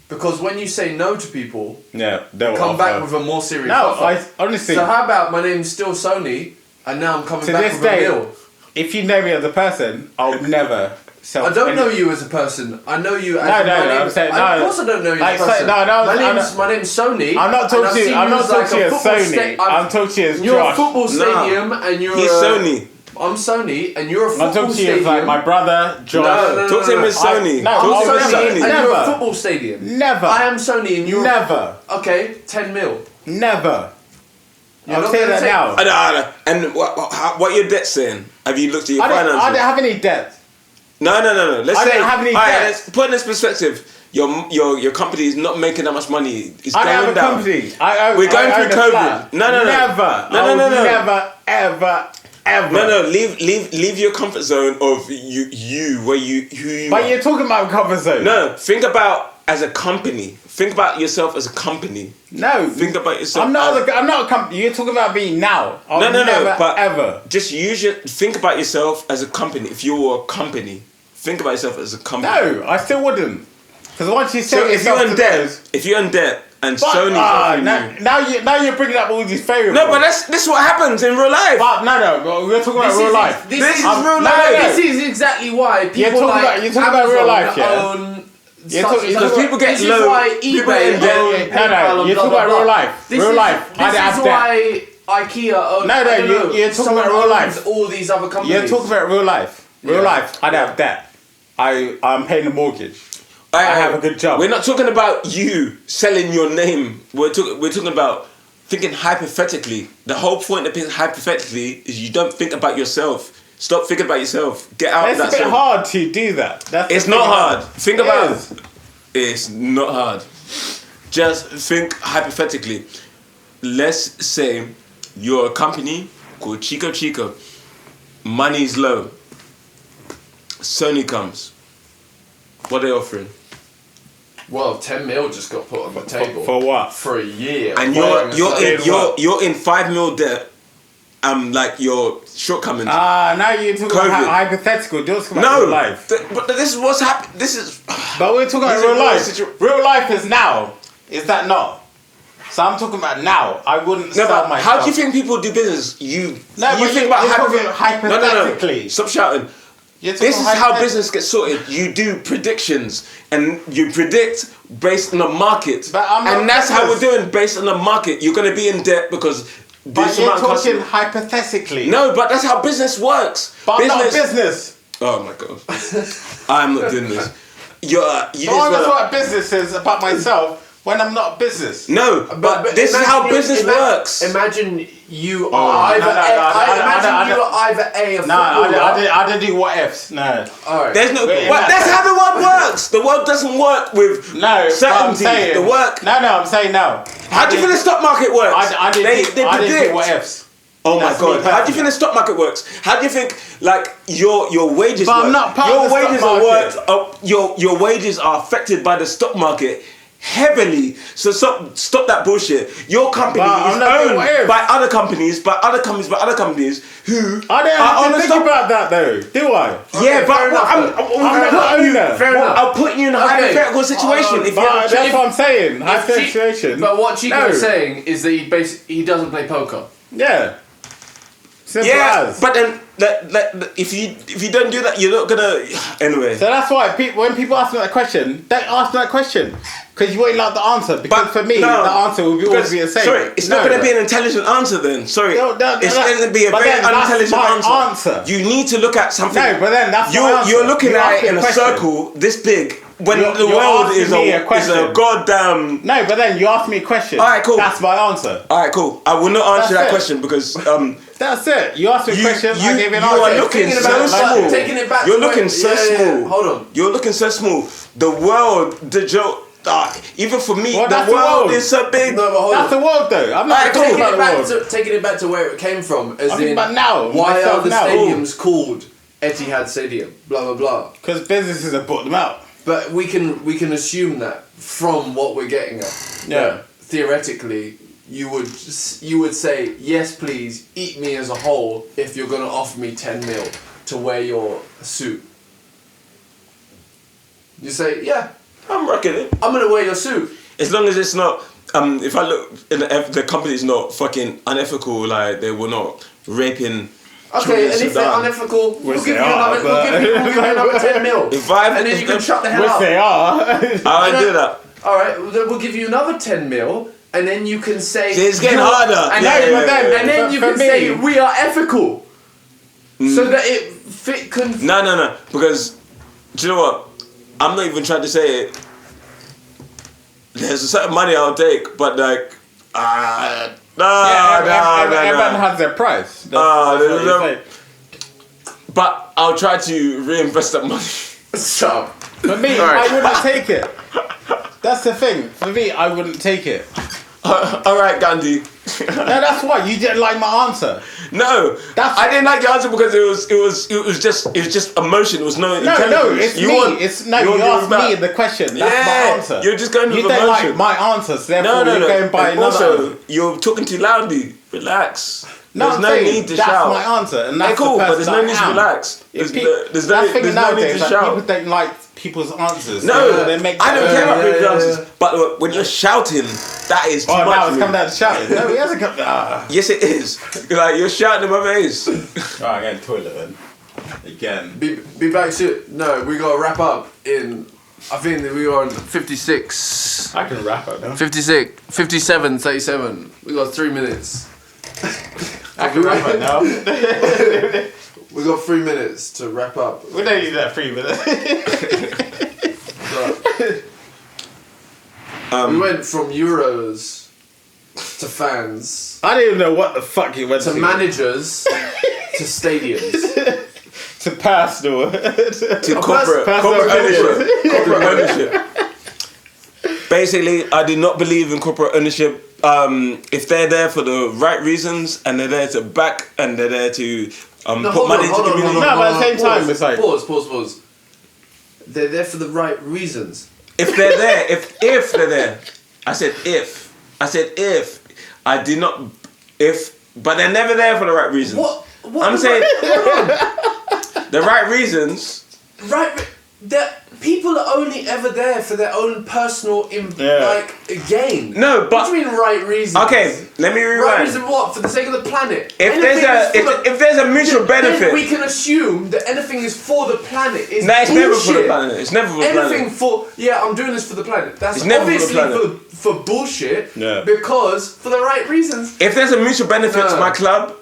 Because when you say no to people, Yeah, they'll come back offer. with a more serious No, offer. I honestly, So how about my name's still Sony, and now I'm coming to back this with day, a bill? if you know me as a person, I'll never sell. I don't any- know you as a person. I know you as No, my no, name. I'm saying, Of no. course I don't know you Like, as a person. no, my name's Sony. I'm not and talking I've to you. seen I'm not as talking to you like a as football Sony. sta- I'm talking to you as You're a Josh. football stadium and you're He's Sony. I'm Sony and you're a I'm football talking to you as stadium. like my brother, Josh. No, Talk to him as Sony. no, I'm Talk to him Sony as and Sony. you're a Never. football stadium. Never. I am Sony and you're Never. Okay, 10 mil. Never. You're I'll not say gonna that take- now. I know. And what your debt saying? Have you looked at your I finances? don't have any debt. No. Let's I say, don't have any alright, debt. let's put in this perspective. Your company is not making that much money. It's I going don't have a down. company. We're going I through own a COVID. flat. No. Never. No. I would Never, ever. No. Leave your comfort zone of you where who you But are. you're talking about comfort zone. No, think about as a company. Think about yourself as a company. No. Think about yourself. I'm not. as- I'm not a company. You're talking about me now. I'll No, never, but ever. just think about yourself as a company. If you were a company, think about yourself as a company. No, I still wouldn't. Because once you say So if you're yourself in to debt, those- and But, Sony's offering you. now you're bringing up all these variables. No, but this is what happens in real life. But no, we're talking about real life. This is I'm- real no, life. no, no. This is exactly why people talking like about- you're talking about real Amazon life, yeah? own You're such talking- and because such. people get This low- is why people eBay in debt. own No, PayPal and you're blah, talking blah, about blah. real life. This Real is, life. I This have is debt. why IKEA owns. No, I don't you're know, talking someone about real owns life. all these other companies. You're talking about real life. Real Yeah. life. I don't have debt. I'm paying the mortgage. I have a good job. We're not talking about you selling your name. We're talking about thinking hypothetically. The whole point of being hypothetically is you don't think about yourself. Stop thinking about yourself. Get out of It's that a bit zone. hard to do that. That's It's the not thing hard. about it. Think It about is. It's not hard. Just think hypothetically. Let's say you're a company called Chico. Money's low. Sony comes. What are they offering? Well, 10 mil just got put on the table For what? for a year. And Well, you're in 5 mil debt. Like your shortcomings. Now you're talking COVID. about hypothetical. You're talking about No, real life. but this is what's happening. This is. But we're talking about These are real real life. Real life is now. Is that not? So I'm talking about now. I wouldn't No, sell but myself. how do you think people do business? You No, but think you're about talking hypothetically. No. Stop shouting. You're talking This is how hypothetically. business gets sorted. You do predictions, and you predict based on the market, But I'm not and that's how we're business. doing based on the market. You're going to be in debt because But this you're amount of talking customers. hypothetically. No, but that's how business works. But I'm not a business. Oh my god, I'm not doing this. You So just I'm wanna- what business is about myself when I'm not a business. No, but this is how business works. Imagine you Oh, are either I you are either a No, footballer. I didn't do what ifs. No. Alright. There's no. Wait, But that's how the world works. The world doesn't work with No, but I'm certainty. saying. The work. No, I'm saying no. How do you think the stock market works? I didn't they do what predict. ifs. Oh my That's me god! How do you personally. think the stock market works? How do you think like your wages? But I'm work? not part your of the wages stock are market. worked. Your wages are affected by the stock market heavily. So stop that bullshit. Your company But I'm is not doing owned what if. by other companies, by other companies who I don't are have on to the think stock. about that though, do I? Yeah, but fair enough, I'm not putting you. owner. Fair enough. I'm putting you in a Okay. hypothetical situation. If you But have a that's what I'm saying. Hypothetical situation. But what Chico No. was saying is that he doesn't play poker. Yeah. Simple yeah, as. but then if you don't do that, you're not gonna. Anyway. So that's why when people ask me that question, don't ask me that question. Because you won't like the answer. Because for me, the answer will always be the same. Sorry, it's not going to be an intelligent answer then. Sorry. It's going to be a very unintelligent answer. You need to look at something. No, but then that's my answer. You're looking at it in a question. circle this big when You're the world asking is me a question. goddamn... No, but then you asked me a question. Alright, cool. That's my answer. Alright, cool. I will not answer that That's it. question because... That's it. You asked me a question, I gave you an you answer. are looking Thinking so about it, like, small. taking it back You're to looking where- so yeah, small. hold on. You're looking so small. The world, the joke... even for me, Well, that's the the world world. is so big. No, but hold That's on. the world though. I'm not Alright, talking cool. about the world. Taking it back to where it came from, as I'm thinking in about now, why myself are the now. stadiums called Etihad Stadium? Blah blah blah. Because businesses have bought them out. But we can assume that from what we're getting at. Yeah. that theoretically, you would say yes, please eat me as a whole if you're gonna offer me 10 mil to wear your suit. You say yeah, I'm rocking it. I'm gonna wear your suit. As long as it's not, if I look, the company's not fucking unethical, like they were not raping. Okay, and if they're Sudan. unethical, we'll give you they are, another 10 mil. If I, And then you can shut the hell Which up. they are. I would do that. Alright, then we'll give you another 10 mil, and then you can say... It's getting you're- harder. And Yeah, then, yeah, yeah, yeah. and then you For can me- say, we are ethical. So that it can... No, because, do you know what? I'm not even trying to say it. There's a certain money I'll take, but like, Everyone has their price. That's what you say. But I'll try to reinvest that money. So, For me, Alright. I wouldn't take it. That's the thing. For me, I wouldn't take it. All right, Gandhi. No, that's why you didn't like my answer. No, I didn't like your answer because it was just emotion. It was no intelligence. No, it's you me. want- You asked me the question. That's my answer. You're just going with You don't emotion. like my answer, so therefore No. you're going by And another. also, you're talking too loudly. Relax. No, There's I'm no saying need to that's shout. my answer, and that's Hey, cool, the but there's person no I need to am. relax. If There's that's the thing no need nowadays, to like, shout. people don't like people's answers. No, so they make I don't care about yeah, people's yeah, answers. But when you're shouting, that is too Oh, much now for it's me. come down to shouting. No, he hasn't come. Yes, it is. Like you're shouting in my face. Alright, going to the toilet then. Again. be back soon. No, we gotta wrap up in... I think that we are on 56... I can wrap up now. 56, 57, 37. We got 3 minutes. I can wrap up now. We got 3 minutes to wrap up. We don't need that 3 minutes. We went from Euros to fans I don't even know what the fuck you went to to. managers to stadiums. To personal. To personal corporate opinion. ownership. Corporate ownership. Basically, I do not believe in corporate ownership. If they're there for the right reasons and they're there to back and they're there to put money into the community. No, but at the same time, Pause, it's like- Pause. They're there for the right reasons. If they're there, if they're there, I said if. I do not but they're never there for the right reasons. What I'm saying Hold the right reasons. on. Right, that people are only ever there for their own personal gain. No, but what do you mean right reasons? okay, let me Right rewind. reason what? For the sake of the planet. If Anything there's a mutual then benefit, we can assume that anything is for the planet. Is no, it's never for the bullshit. planet. It's never for the Anything planet. I'm doing this for the planet. That's It's never for the obviously planet. for bullshit. Yeah. Because for the right reasons. If there's a mutual benefit to No. my club,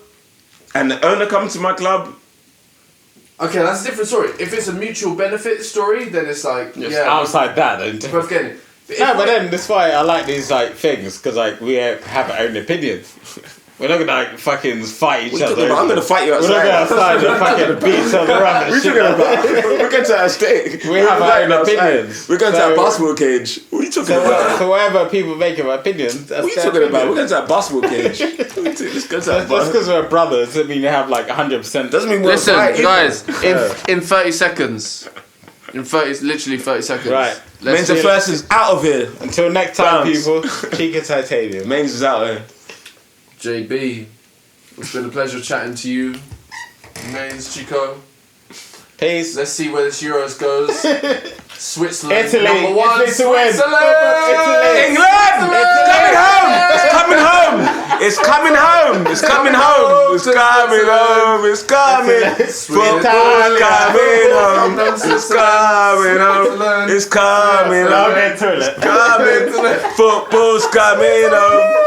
and the owner comes to my club, Okay, that's a different story. If it's a mutual benefit story, then it's like Outside that, then. we're both getting it. No, but then that's why I like these like things because like we have our own opinions. We're not gonna like fucking fight each What are you other. talking about? I'm gonna fight you We're not outside. gonna outside and fucking beat each other up. What are you talking about? We're going to our state. We have our own opinions. We're going to So- our basketball cage. What are you talking about? So whatever people make of opinions, that's What are you their talking about? We're opinion. going to our basketball cage. Let's go to our Just because we're brothers doesn't mean you have like 100%. Doesn't mean we're Listen, right, guys, in 30 seconds. Literally 30 seconds. Right. Mains the first is out of here. Until next time, Bounce. people. Chico Titanium. Mains is out here. JB, it's been a pleasure chatting to you. Mains, Chico. Peace. Let's see where this Euros goes. Switzerland, Italy. number one. Italy to win. Switzerland! England! It's coming home! It's coming home! It's coming home! It's coming home! It's coming! Football's coming home! It's coming home! It's coming home! I'll get to it. Coming! Football's coming home!